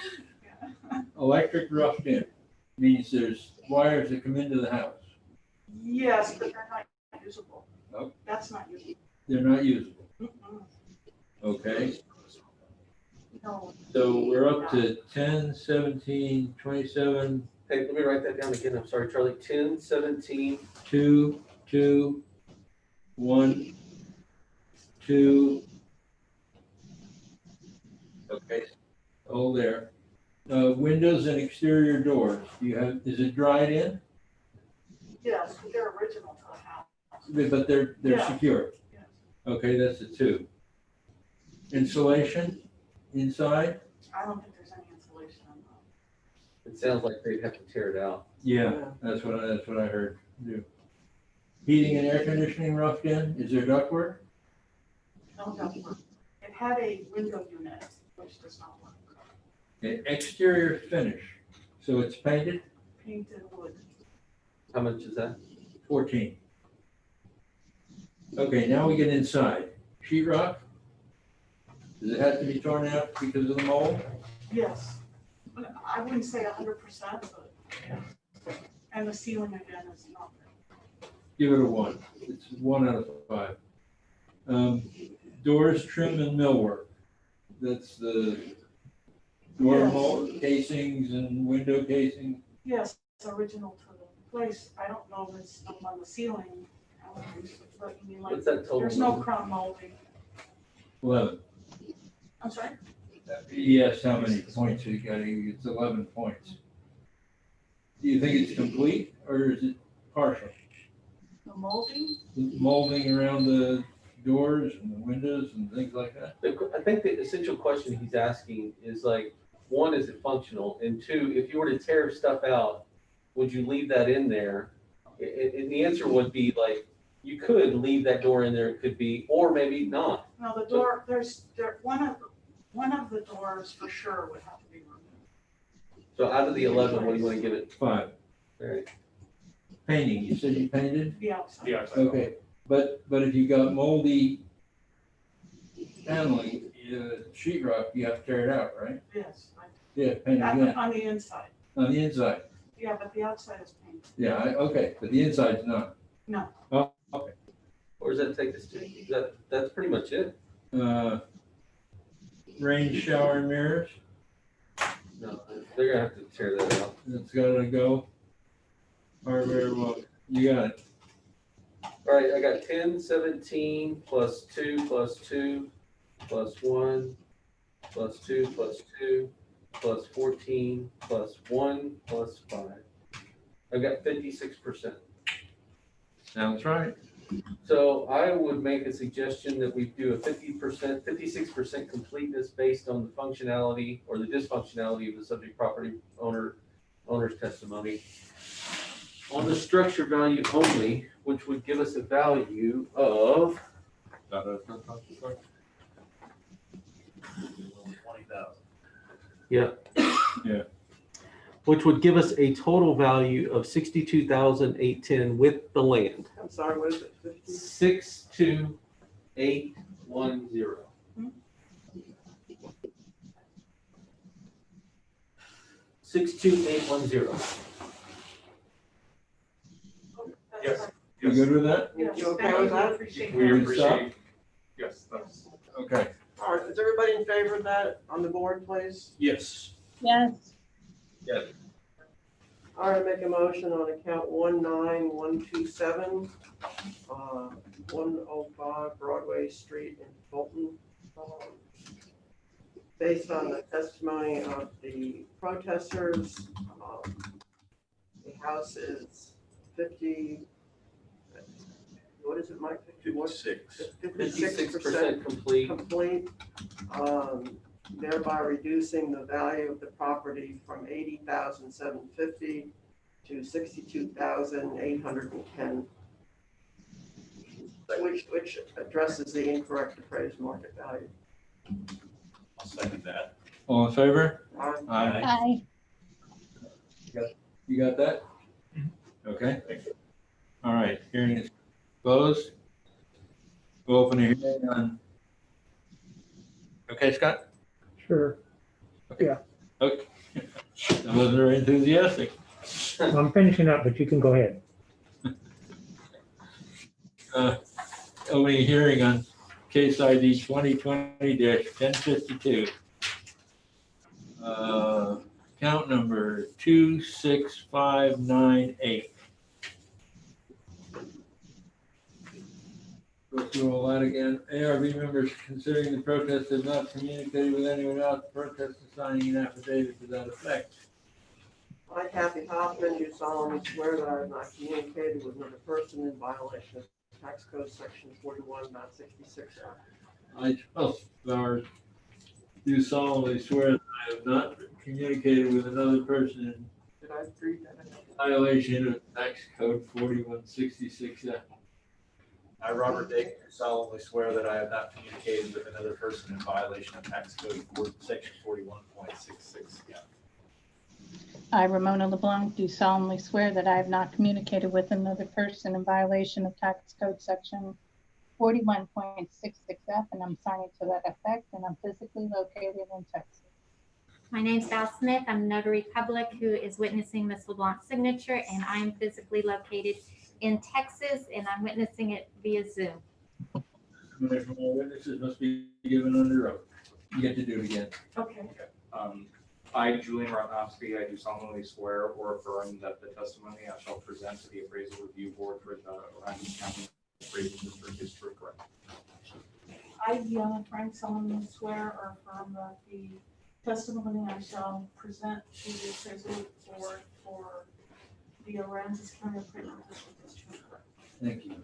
Electric roughed in, means there's wires that come into the house. Yes, but they're not usable. Nope. That's not usable. They're not usable, Mm-mm. okay? No, So we're up to 10, 17, 27, Hey, let me write that down again. I'm sorry, Charlie. 10, 17. 2, 2, 1, 2. Okay, hold there. Windows and exterior doors. Is it dried in? Yes, they're original to the house. But they're Yeah. secure. Yes. Okay, that's a 2. Insulation inside? I don't think there's any insulation on that. It sounds like they'd have to tear it out. Yeah, that's what I heard. Do. Heating and air conditioning roughed in? Is there ductwork? No ductwork. It had a window unit, which does not work. Okay, exterior finish. So it's painted? Painted wood. How much is that? 14. Okay, now we get inside. Sheetrock? Does it have to be torn out because of the mold? Yes. I wouldn't say 100%, but yeah. And the ceiling again is not. Give it a 1. It's 1 out of 5. Doors, trim, and millwork. That's the door Yes. mold casings and window casing. Yes, it's original to the place. I don't know if it's up on the ceiling. But you mean like, What's that total? there's no crown molding. 11. I'm sorry? Yes, how many points you got? It's 11 points. Do you think it's complete or is it partial? The molding? Molding around the doors and the windows and things like that? I think the essential question he's asking is like, 1, is it functional? And 2, if you were to tear stuff out, would you leave that in there? And the answer would be like, you could leave that door in there, it could be, or maybe not. No, the door, one of the doors for sure would have to be removed. So out of the 11, what do you want to give it? 5. All right. Painting, you said you painted? The outside. The outside. Okay, but if you got moldy paneling, sheetrock, you have to tear it out, right? Yes. Yeah, paint again, On the inside. on the inside. Yeah, but the outside is painted. Yeah, okay, but the inside's not. No. Oh, okay. Where does that take us to? That's pretty much it. Rain shower mirrors, No, they're gonna have to tear that out. that's gotta go. Hardware, well, you got it. All right, I got 10, 17, plus 2, plus 2, plus 1, plus 2, plus 2, plus 14, plus 1, plus 5. I've got 56%. Sounds right. So I would make a suggestion that we do a 50%, 56% completeness based on the functionality or the dysfunctionality of the subject property owner's testimony. On the structure value only, which would give us a value of 20,000. Yeah. Yeah. Which would give us a total value of 62,810 with the land. I'm sorry, what is it, 50? 62810. Yes. You good with that? Yes, You okay thank with you. that? Appreciate We that. appreciate, yes, that's. Okay. All right, is everybody in favor of that on the board, please? Yes. Yes. All right, make a motion on account 19127, 105 Broadway Street in Fulton. Based on the testimony of the protesters, the house is 50, what is it, Mike? 56% complete. complete, thereby reducing the value of the property from $80,750 to $62,810, which addresses the incorrect appraised market value. I'll second that. All in favor? Aye. Aye. You got that? Okay. All right, hearing is closed. We'll open a hearing on. Okay, Scott? Sure. Okay. I wasn't very enthusiastic. I'm finishing up, but you can go ahead. Opening a hearing on case ID 2020-1052. Count number 26598. Go through all that again. ARB members considering the protest have not communicated with anyone else. Protest is signing an affidavit to that effect. I, Kathy Hoffman, do solemnly swear that I have not communicated with another person in violation of tax code section 41.66. I, Charles Flowers, do solemnly swear that I have not communicated with another person in Did I read that? violation of tax code 4166F. I, Robert Dake, do solemnly swear that I have not communicated with another person in violation of tax code section 41.66. I, Ramona LeBlanc, do solemnly swear that I have not communicated with another person in violation of tax code section 41.66F, and I'm signing to that effect, and I'm physically located in Texas. My name's Val Smith. I'm a notary public who is witnessing Ms. LeBlanc's signature, and I am physically located in Texas, and I'm witnessing it via Zoom. Testimony from all witnesses must be given under oath. You get to do it again. Okay. I, Julian Rotnowski, I do solemnly swear or affirm that the testimony I shall present to the Appraisal Review Board for the Aransas County Appraisal District is true, correct. I, Deanna Frank, solemnly swear or affirm that the testimony I shall present to the Appraisal Board for the Aransas County Appraisal District is true, correct. Thank you.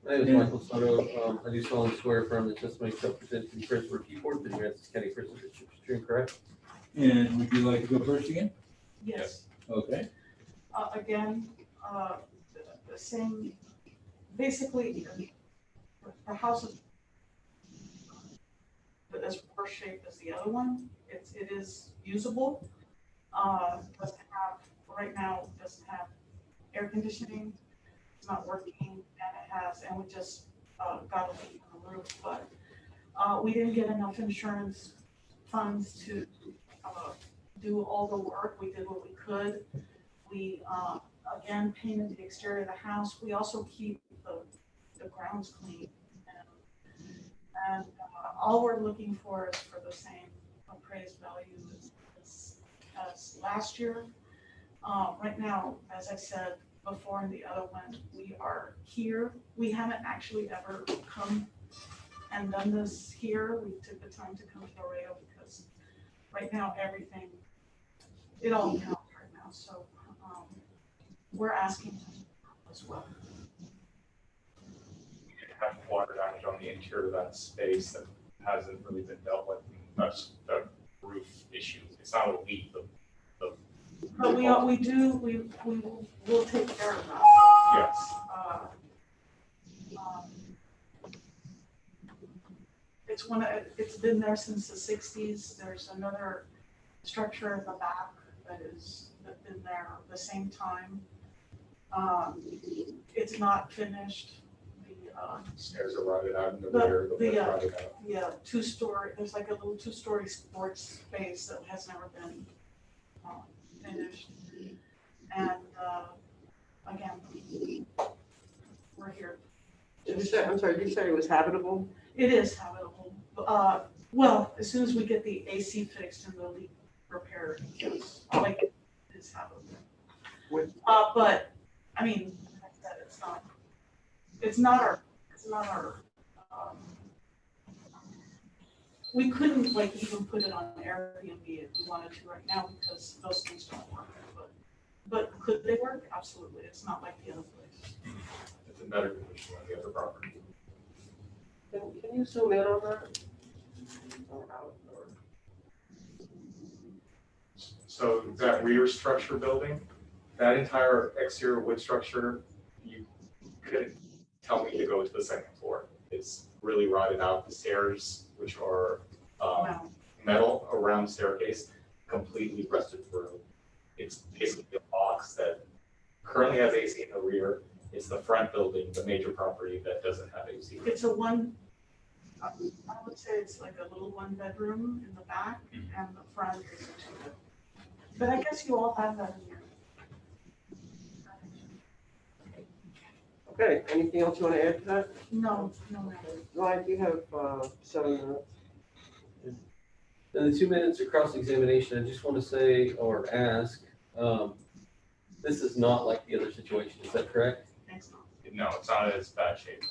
My name is Michael Soto. I do solemnly swear from the testimony shall present to the Appraisal Review Board for the Aransas County Appraisal District is true and correct. And would you like to go first again? Yes. Okay. Again, the same, basically, the house is as worse shape as the other one. It is usable. Doesn't have, right now, doesn't have air conditioning. It's not working, and we just got a leak on the roof, but we didn't get enough insurance funds to do all the work. We did what we could. We again painted the exterior of the house. We also keep the grounds clean, and all we're looking for is for the same appraised value as last year. Right now, as I said before in the other one, we are here. We haven't actually ever come and done this here. We took the time to come to Laredo because right now everything, it all counts right now. So we're asking as well. We have water damage on the interior of that space that hasn't really been dealt with. That's the roof issue. It's not a leak. But we will take care of that. Yes. It's been there since the 60s. There's another structure in the back that's been there at the same time. It's not finished. Stairs are rotted out in the rear. Rotted out. Yeah, two-story. There's like a little two-story sports space that has never been finished. And again, we're here. Did you say, I'm sorry, did you say it was habitable? It is habitable. Well, as soon as we get the AC fixed and the leak repaired, yes, like it is habitable. But I mean, like I said, it's not our. We couldn't like even put it on Airbnb if we wanted to right now because those things don't work. But could they work? Absolutely. It's not like the other place. It's in better condition than the other property. Can you zoom in on that? So that rear structure building, that entire exterior wood structure, you couldn't tell me to go to the second floor. It's really rotted out. The stairs, which are metal around the staircase, completely rusted through. It's basically a box that currently has AC in the rear. It's the front building, the major property that doesn't have AC. It's a one, I would say it's like a little one bedroom in the back and the front is a two bedroom. But I guess you all have that in here. Okay, anything else you want to add to that? No. Ryan, do you have 7 minutes? In the 2 minutes of cross-examination, I just want to say or ask, this is not like the other situation, is that correct? Thanks, Mom. No, it's not as bad shape.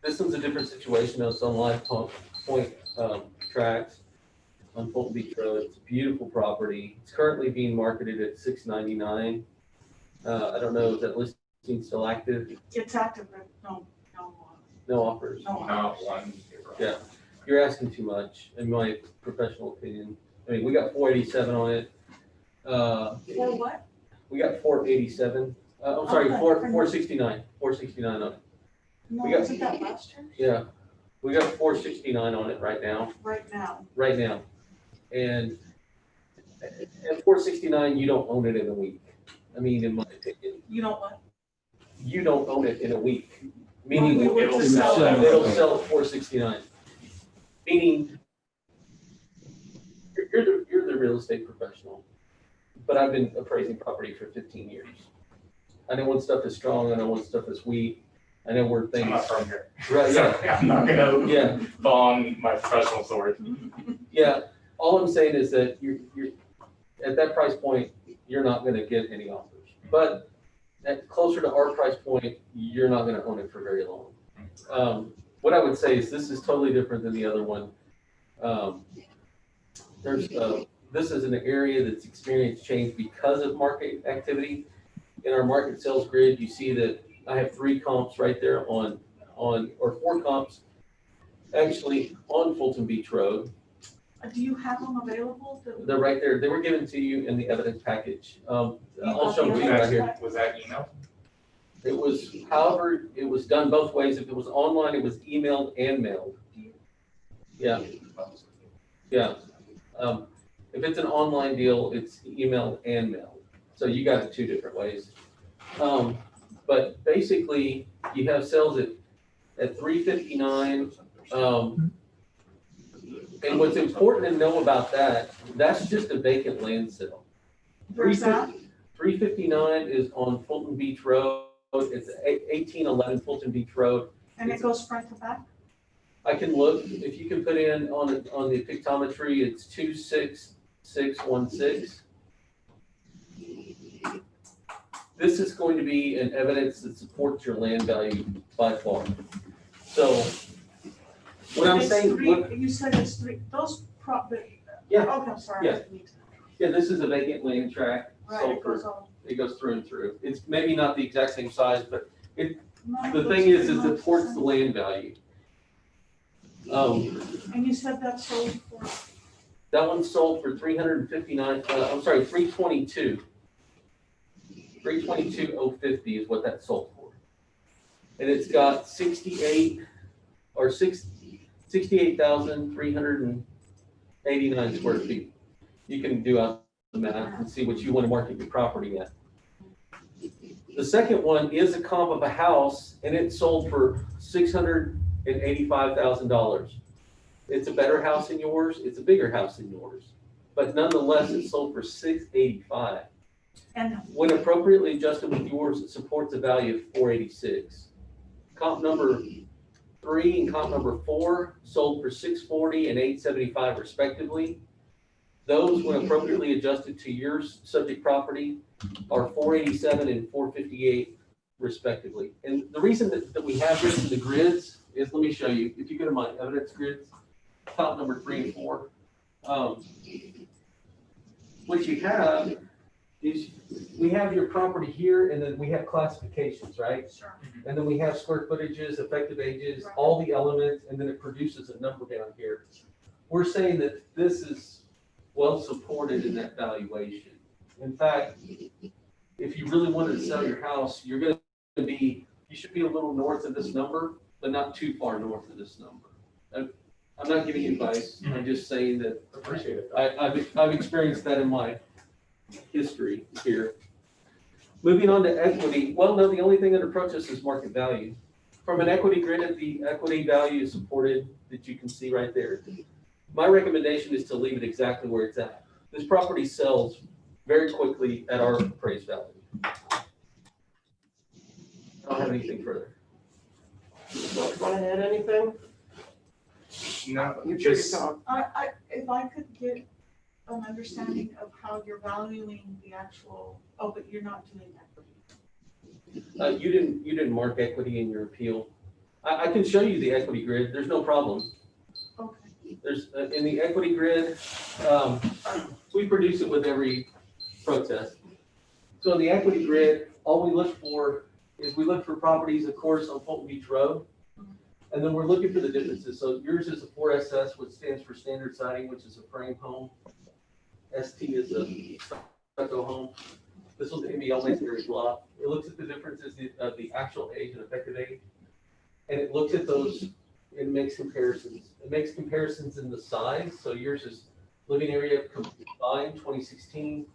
This one's a different situation. It's on Live Point tracks on Fulton Beach Road. It's a beautiful property. It's currently being marketed at $699. I don't know, is that listing still active? It's active, but No offers? no. Not one. Yeah, you're asking too much, in my professional opinion. I mean, we got 487 on it. For what? We got 487. I'm sorry, Okay. 469. 469 on it. No, We got- wasn't that last year? Yeah, we got 469 on it right now. Right now. Right now. And at 469, you don't own it in a week. I mean, in my opinion, You know what? you don't own it in a week. Well, Meaning we were it'll to sell. sell it. it'll sell at 469. Meaning you're the real estate professional, but I've been appraising property for 15 years. I know when stuff is strong. I know when stuff is weak. I know where I'm things. not from here. Right, So yeah, I'm not gonna yeah. fall on my professional sword. Yeah, all I'm saying is that you're at that price point, you're not gonna get any offers. But at closer to our price point, you're not gonna own it for very long. What I would say is this is totally different than the other one. This is an area that's experienced change because of market activity. In our market sales grid, you see that I have 3 comps right there or 4 comps, actually on Fulton Beach Road. Do you have them available? They're right there. They were given to you in the evidence package. I'll show them to you Was right here. that, was that email? It was, however, it was done both ways. If it was online, it was emailed and mailed. Yeah, yeah. If it's an online deal, it's emailed and mailed. So you got it 2 different ways. But basically, you have sales at $359. And what's important to know about that, that's just a vacant land sale. Where's that? 359 is on Fulton Beach Road. It's 1811 Fulton Beach Road. And it goes front to back? I can look, if you can put in on the pictometry, it's 26616. This is going to be an evidence that supports your land value by far. So what I'm It's saying, you said it's 3, those Yeah. Okay, I'm sorry. Yeah. Yeah, this is a vacant land tract. Right, sold it goes for- on. It goes through and through. It's maybe not the exact same size, but No, the it thing goes is, it pretty much supports the the land value. And you said that sold for, That one sold for 322. 322,050 is what that sold for. And it's got 68,389 square feet. You can do out the math and see what you want to market your property at. The second one is a comp of a house, and it sold for $685,000. It's a better house than yours. It's a bigger house than yours, but nonetheless, it sold for $685,000. and When appropriately adjusted with yours, it supports a value of $486,000. Comp number 3 and comp number 4 sold for $640,000 and $875,000 respectively. Those, when appropriately adjusted to your subject property, are $487,000 and $458,000 respectively. And the reason that we have this in the grids is, let me show you. If you go to my evidence grids, comp number 3 and 4, what you have is we have your property here, and then we have classifications, right? sure. And then we have square footages, effective ages, all the elements, and then it produces a number down here. We're saying that this is well supported in that valuation. In fact, if you really wanted to sell your house, you should be a little north of this number, but not too far north of this number. I'm not giving you advice. I'm just saying that Appreciate it. I've experienced that in my history here. Moving on to equity. Well, no, the only thing that approaches is market value. From an equity grid, the equity value is supported that you can see right there. My recommendation is to leave it exactly where it's at. This property sells very quickly at our appraised value. I don't have anything further. Want to add anything? No, You sure you just, talk? If I could get an understanding of how you're valuing the actual, oh, but you're not doing equity. You didn't mark equity in your appeal. I can show you the equity grid. There's no problem. Okay. There's, in the equity grid, we produce it with every protest. So in the equity grid, all we look for is we look for properties, of course, on Fulton Beach Road. And then we're looking for the differences. So yours is a 4SS, which stands for standard siding, which is a frame home. ST is a stucco home. This one's MBL masonry block. It looks at the differences of the actual age and effective age. And it looks at those and makes comparisons. It makes comparisons in the size. So yours is living area combined 2016.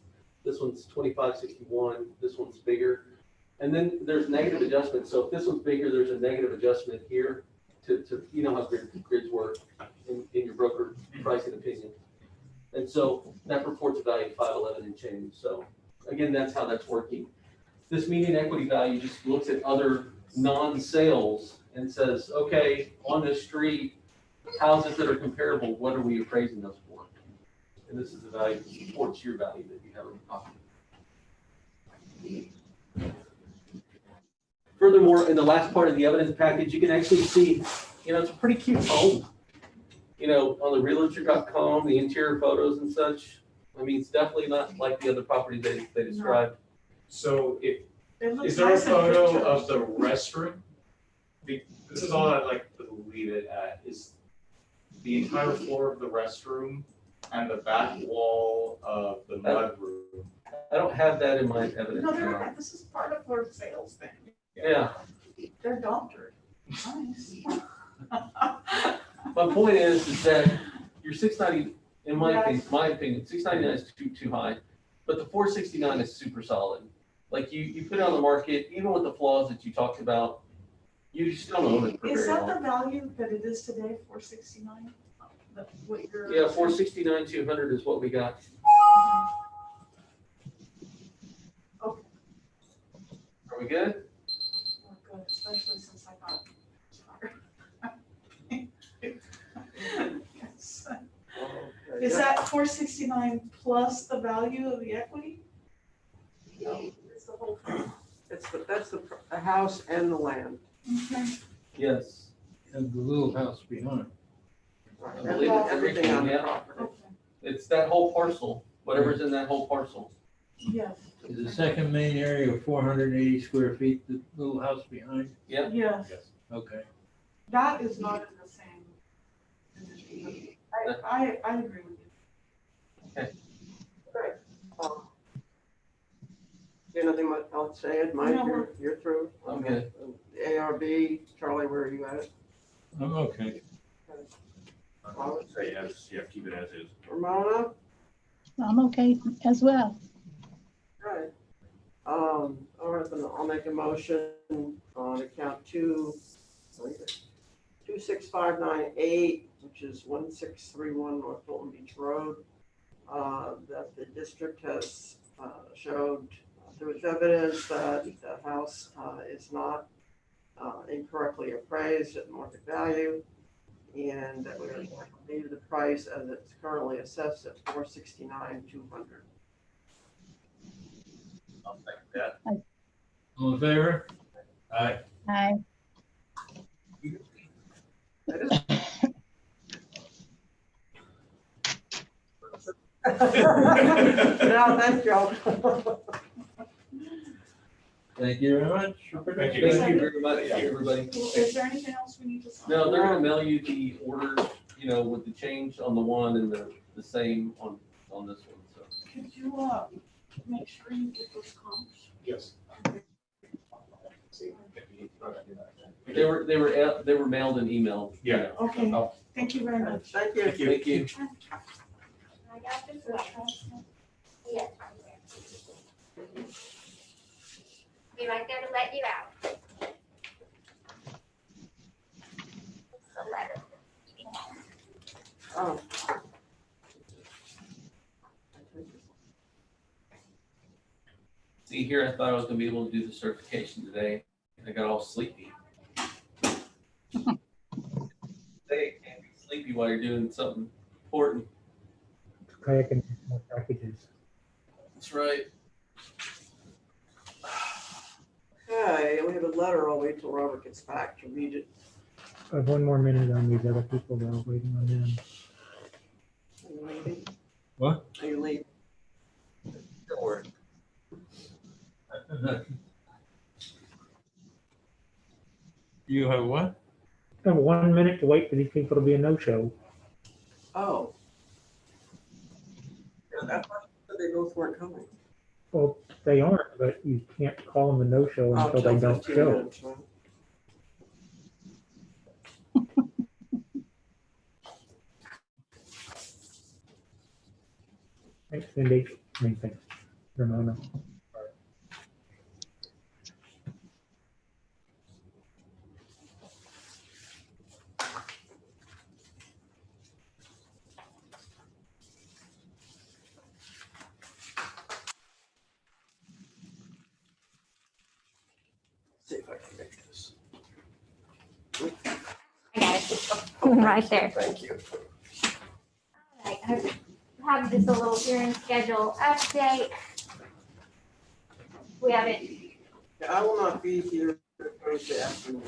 This one's 2561. This one's bigger. And then there's negative adjustments. So if this one's bigger, there's a negative adjustment here to you know how grids work in your broker pricing opinion. And so that reports a value of 511 and change. So again, that's how that's working. This median equity value just looks at other non-sales and says, okay, on this street, houses that are comparable, what are we appraising those for? And this is the value that supports your value that you have in the property. Furthermore, in the last part of the evidence package, you can actually see, you know, it's a pretty cute home. You know, on the realtor.com, the interior photos and such. I mean, it's definitely not like the other property they described. so It is looks there a nice in photo pictures. of the restroom? This is all I'd like to leave it at, is the entire floor of the restroom and the back wall of the mud room. I don't have that in my evidence. No, they're not. This is part of their sales thing. Yeah. They're doctored. Nice. My point is that your 690, in my Yes. opinion, 699 is too high, but the 469 is super solid. Like you put it on the market, even with the flaws that you talked about, you still don't own it for Is very that the long. value that it is today, 469? What you're. Yeah, 469, 200 is what we got. Okay. Are we good? Oh, good, especially since I got. Yes. Okay. Is that 469 plus the value of the equity? No, It's the whole thing. that's the house and the land. Okay. Yes. And the little house behind. Right. I believe it's Everything on the yeah. property. Okay. It's that whole parcel, whatever's in that whole parcel. Yes. Is the second main area of 480 square feet, the little house behind? Yeah. Yes. Okay. That is not in the same industry. I agree with you. Great. You have nothing else to say? Mike, No. you're through? I'm good. ARB, Charlie, where are you at? I'm okay. I would say yes, yeah, keep it as is. Ramona? I'm okay as well. Right. All right, then I'll make a motion on account 26598, which is 1631 North Fulton Beach Road, that the district has showed through its evidence that the house is not incorrectly appraised at market value, and that we are going to leave the price as it's currently assessed at $469,200. I'll second that. All in favor? Aye. Aye. No, thank you. Thank you very much. Thank you. Thank you very much, everybody. Is there anything else we need to sign? No, they're gonna mail you the order, you know, with the change on the one and the same on this one, so. Could you, make sure you get those comps? Yes. They were mailed and emailed. you Yeah. know. Okay, Oh. thank you very much. Thank you. Thank you. Thank you. I got this one. Yeah. Be right there to let you out. It's a letter. Oh. See, here I thought I was gonna be able to do the certification today. I got all sleepy. They can't be sleepy. sleepy while you're doing something important. Kayaking more packages. That's right. Okay, we have a letter. I'll wait till Robert gets back to read it. I have one more minute on these other people though, waiting on them. Are you leaving? What? Are you leaving? Don't worry. You have what? I have 1 minute to wait for these people to be a no-show. Oh. Yeah, that's why they both weren't coming. Well, they aren't, but you can't call them a no-show Oh, until they till don't 15 show. minutes, right? Thanks, Cindy. I mean, thanks, Ramona. See if I can make this. I got it. Right there. Thank you. All right, I have just a little hearing schedule update. We have it Yeah, I will not be here Thursday afternoon.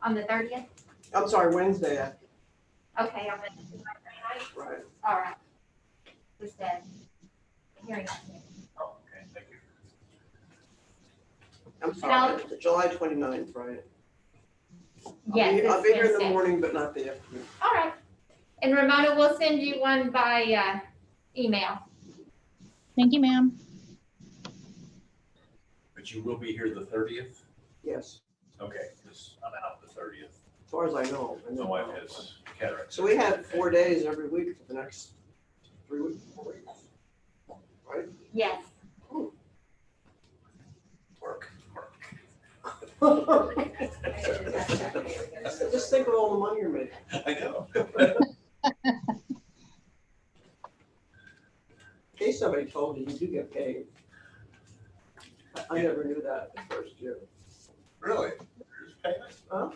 on the 30th. I'm sorry, Wednesday after. Okay, on the 29th. Right. All right. Just a hearing update. Oh, okay, thank you. I'm sorry, July 29th, right? Yes, I'll it's be here in the Wednesday. morning, but not the afternoon. All right. And Ramona will send you one by email. Thank you, ma'am. But you will be here the 30th? Yes, Okay, because I'm out the 30th. as far as I know. My wife has cataract. So we had 4 days every week for the next 3 weeks, 4 weeks. Right? Yes. Work. Just think of all the money you're making. I know. In case somebody told you, you do get paid. I never knew that the first year. Really? There's payment? Huh?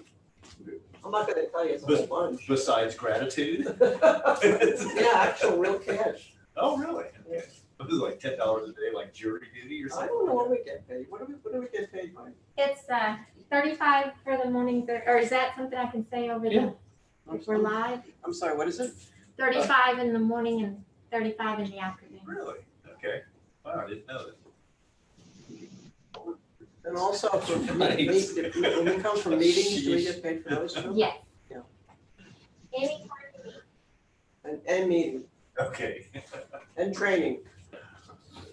I'm not gonna tell you, it's a whole bunch. Besides gratitude? Yeah, actual real cash. Oh, really? Okay. It was like $10 a day, like jury duty or I something? don't know what we get paid. What do we get paid by? It's 35 for the morning, or is that something I can say over Yeah. if we're live? I'm sorry, what is it? 35 in the morning and 35 in the afternoon. Really? Okay. Wow, I didn't know that. And also for Nice. when we come from meetings, do we get paid for those too? Yes. Yeah. Anytime you need. And meeting, Okay. and training.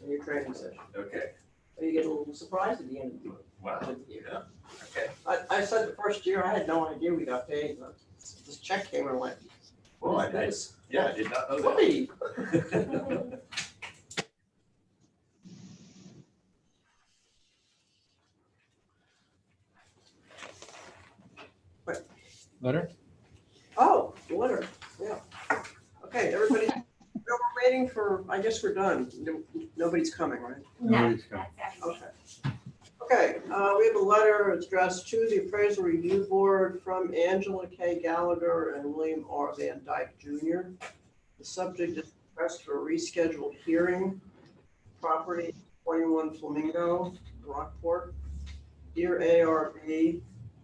In your training session. Okay. So you get a little surprise at the end of the Wow. year. Yeah. Okay. I said the first year, I had no idea we got paid. This check came and I went, Well, what I is did. Yeah, I did not know this? that. Whoopee. Letter? Oh, the letter, yeah. Okay, everybody, no, we're waiting for, I guess we're done. Nobody's coming, right? No, Nobody's coming. that's everything. Okay. Okay, we have a letter addressed to the Appraisal Review Board from Angela K. Gallagher and William R. Van Dyke Jr. The subject is request for a rescheduled hearing, property 21 Flamingo, Rockport. Dear ARB,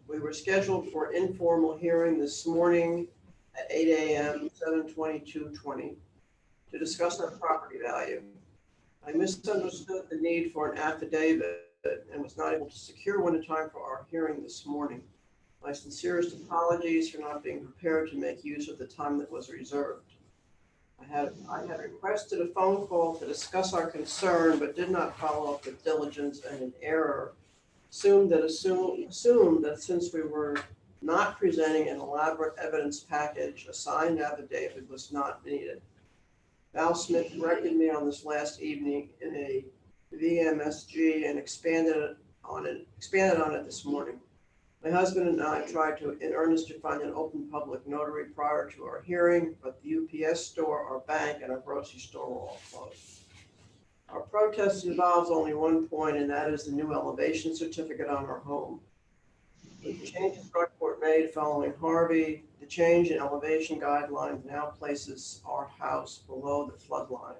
we were scheduled for informal hearing this morning at 8 a.m., 7/22/20, to discuss our property value. I misunderstood the need for an affidavit and was not able to secure one in time for our hearing this morning. My sincerest apologies for not being prepared to make use of the time that was reserved. I had requested a phone call to discuss our concern, but did not follow up with diligence, and in error assumed that since we were not presenting an elaborate evidence package, a signed affidavit was not needed. Val Smith corrected me on this last evening in a VMSG and expanded on it this morning. My husband and I tried to in earnest to find an open public notary prior to our hearing, but the UPS store, our bank, and our grocery store were all closed. Our protest involves only one point, and that is the new elevation certificate on our home. The changes Rockport made following Harvey The change in elevation guidelines now places our house below the flood line.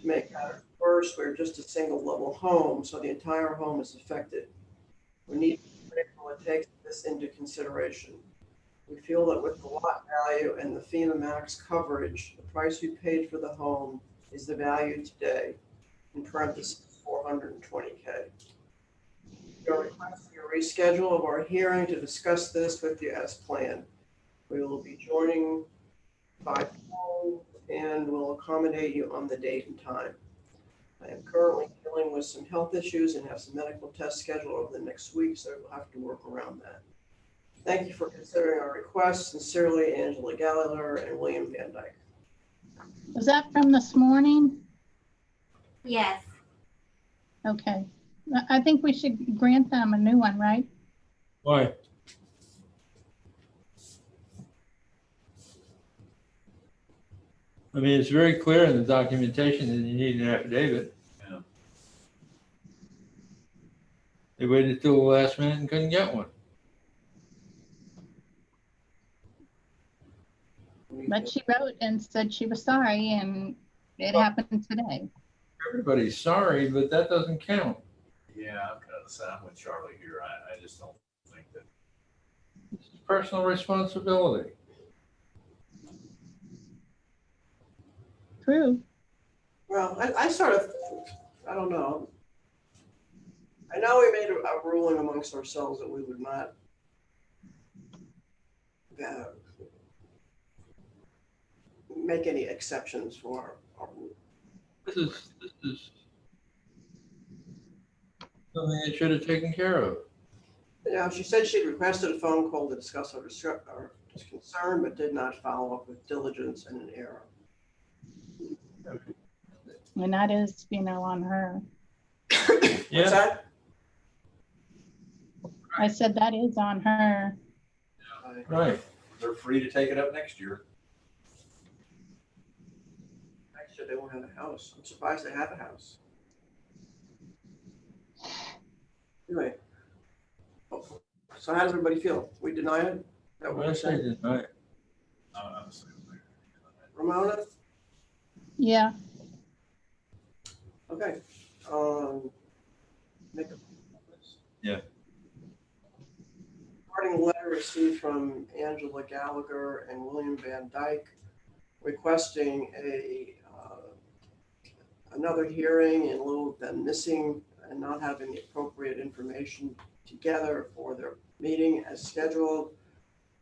To make matters worse, we're just a single level home, so the entire home is affected. We need to take this into consideration. We feel that with the lot value and the FEMA max coverage, the price we paid for the home is the value today, in parentheses, $420K. We are requesting a reschedule of our hearing to discuss this with you as planned. We will be joining by phone and will accommodate you on the date and time. I am currently dealing with some health issues and have some medical tests scheduled over the next week, so we'll have to work around that. Thank you for considering our request. Sincerely, Angela Gallagher and William Van Dyke. Was that from this morning? Yes. Okay. I think we should grant them a new one, right? Why? I mean, it's very clear in the documentation that you need an affidavit. Yeah. They waited till the last minute and couldn't get one. But she wrote and said she was sorry, and it happened today. Everybody's sorry, but that doesn't count. Yeah, I'm kind of the same with Charlie here. I just don't think that. It's personal responsibility. True. Well, I sort of, I don't know. I know we made a ruling amongst ourselves that we would not make any exceptions for our rule. This is something they should have taken care of. Yeah, she said she'd requested a phone call to discuss her concern, but did not follow up with diligence and an error. And that is, on her. What's that? I said that is on her. Right. They're free to take it up next year. Actually, they won't have a house. I'm surprised they have a house. Anyway. So how does everybody feel? We deny it? Is that what I we're say saying? deny it. I'm assuming. Ramona? Yeah. Okay. Make a. Yeah. Regarding a letter received from Angela Gallagher and William Van Dyke requesting another hearing in lieu of them missing and not having the appropriate information together for their meeting as scheduled.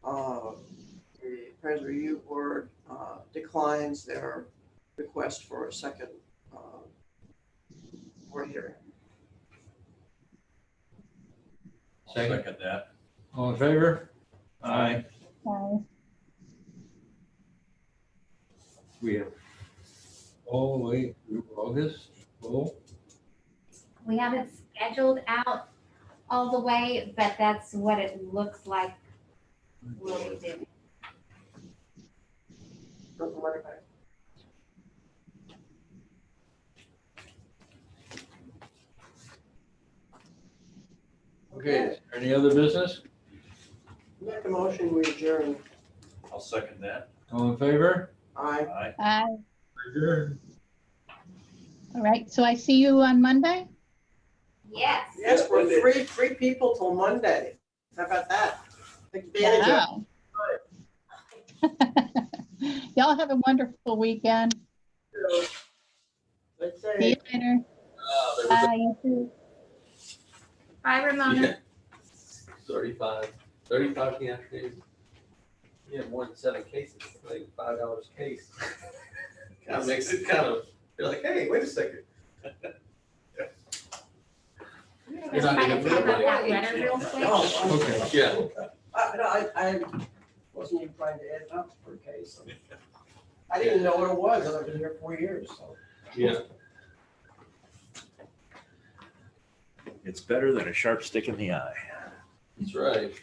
The Appraisal Review Board declines their request for a second board hearing. Second. Second that. All in favor? Aye. We have all the way through August. Full. We haven't scheduled out all the way, but that's what it looks like we'll be doing. Okay, is there any other business? Make a motion, we adjourn. I'll second that. All in favor? Aye. Aye. Adjourn. All right. So I see you on Monday? Yes. Yes, we're three people till Monday. How about that? Take advantage of Wow. Y'all have a wonderful weekend. it. Let's See say. you later. Bye. You too. Bye, Ramona. 35 in the afternoon. You have more than 7 cases, like $5 a case. Kind of makes it you're like, hey, wait a second. You're not By gonna the time I got letter real quick. Oh, Okay. Yeah. I wasn't even trying to add it up for a case. I didn't even know what it was. I've been here 4 years, so. Yeah. It's better than a sharp stick in the eye. That's right.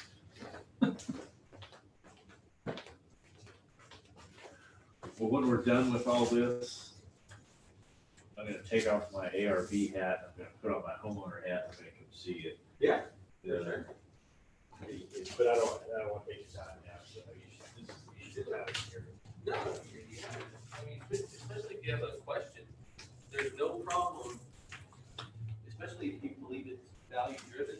Well, when we're done with all this, I'm gonna take off my ARB hat, I'm gonna put on my homeowner hat, I'm gonna come see it. Yeah. But I don't want to take your time now, so you I mean, especially if you have a question, there's no problem, especially if you believe it's value driven.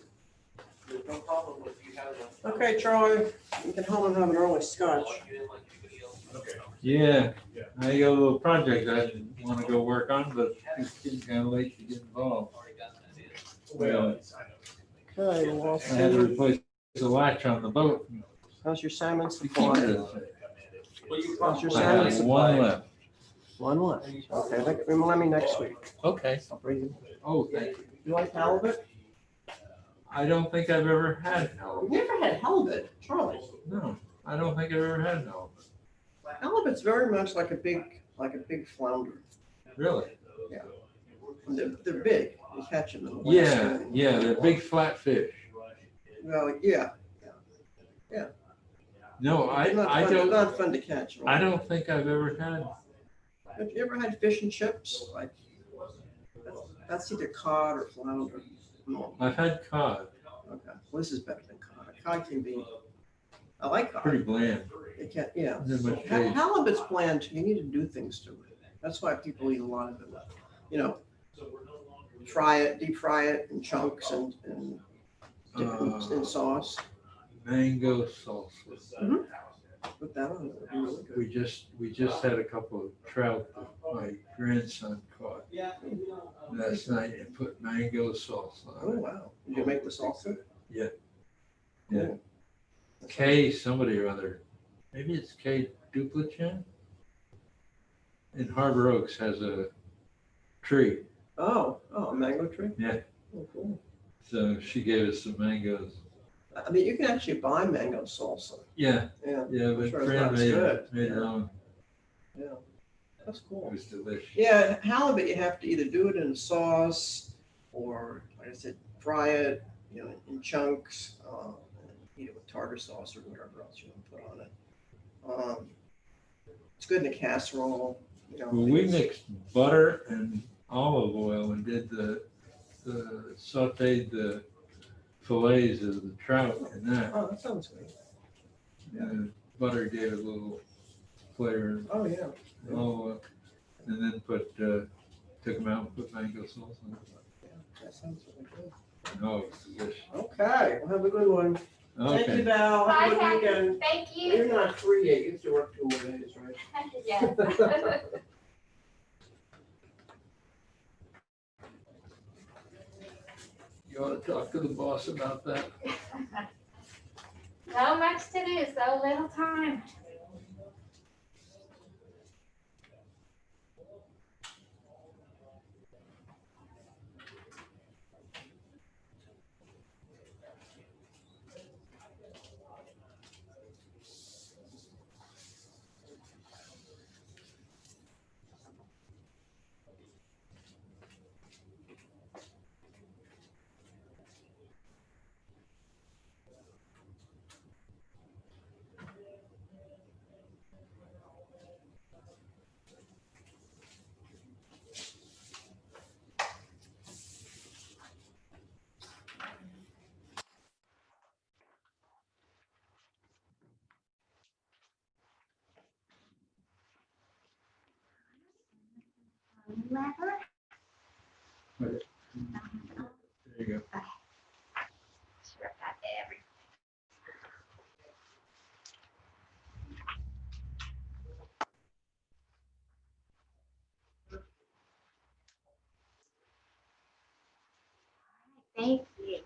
There's no problem if you have a. Okay, Charlie, you can home and have an early scotch. Okay. Yeah, I got a little project I want to go work on, but it's getting kind of late to get involved. Well, Okay, well, I had to replace the latch on the boat. how's your salmon To keep supply? it. How's your I salmon have supply? one left. One left. Okay, remind me next week. Okay. I'll bring you. Oh, thank you. You like halibut? I don't think I've ever had halibut. You've never had halibut, Charlie? No, I don't think I've ever had halibut. Halibut's very much like a big flounder. Really? Yeah. And they're big. You catch them in the West. Yeah, yeah, they're big flat fish. Well, yeah. No, They're not I fun- don't, Not fun to catch. Right? I don't think I've ever had. Have you ever had fish and chips? Like, that's either cod or flounder. No. I've had cod, Okay, well, this is better than cod. Cod can be, I like cod. pretty bland. It can, yeah. Not much taste. Halibut's bland, too. You need to do things to it. That's why people eat a lot of it. You know, deep fry it in chunks and dip it in sauce. Mango salsa. Put that on it. It'd be really good. We just had a couple of trout that my grandson caught last night and put mango sauce Oh, on it. wow. Did you make the salsa? Yeah. K somebody or other, maybe it's K Duplichan in Harbor Oaks has a tree. Oh, a mango tree? Yeah. Oh, cool. So she gave us some mangoes. I mean, you can actually buy mango salsa. Yeah, Yeah. yeah, but sure it's Fran not as made good. it on. Yeah. That's It cool. was delicious. Yeah, halibut, you have to either do it in sauce or, like I said, fry it, in chunks, and eat it with tartar sauce or whatever else you want to put on it. It's good in a casserole. Well, we mixed butter and olive oil and did the sauteed the fillets of the trout in that. Oh, that sounds good. And butter gave it a little flavor. Oh, yeah. And then took them out and put mango sauce on it. Yeah, that sounds really good. Oh, it's delicious. Okay, well, have a good one. Thank you, Okay. Val. Have a Bye, good weekend. Thank you. You're not free yet. You have to work 2 more days, right? Yes. You ought to talk to the boss about that. So much to do, so little time. Lever. There you go. Sure, got everything. Thank you.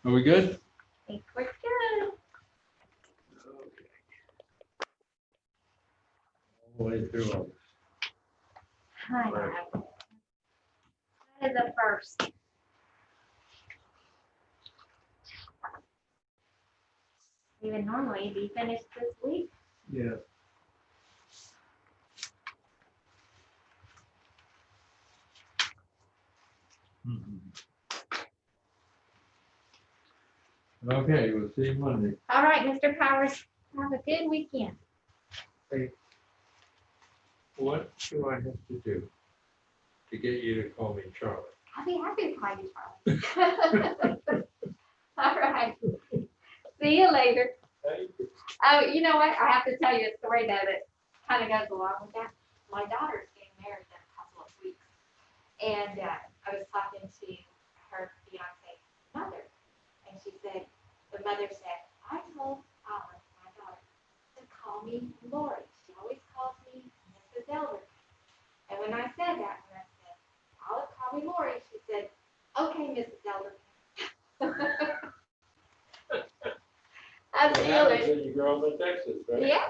Are we good? I think we're good. All the way through. I know. That is a first. Even normally be finished this week. Yeah. Okay, we'll see you Monday. All right, Mr. Powers, have a good weekend. What do I have to do to get you to call me Charlie? I'll be happy to call you Charlie. All right. See you later. Oh, you know what? I have to tell you a story though that kind of goes along with that. My daughter's getting married in a couple of weeks. And I was talking to her fiance's mother. And she said, the mother said, I told Olive, my daughter, to call me Lori. She always calls me Mrs. Elder. And when I said that, when I said, Olive, call me Lori, she said, okay, Mrs. Elder. That's What the happens other. when you grow up in Texas, right? Yeah.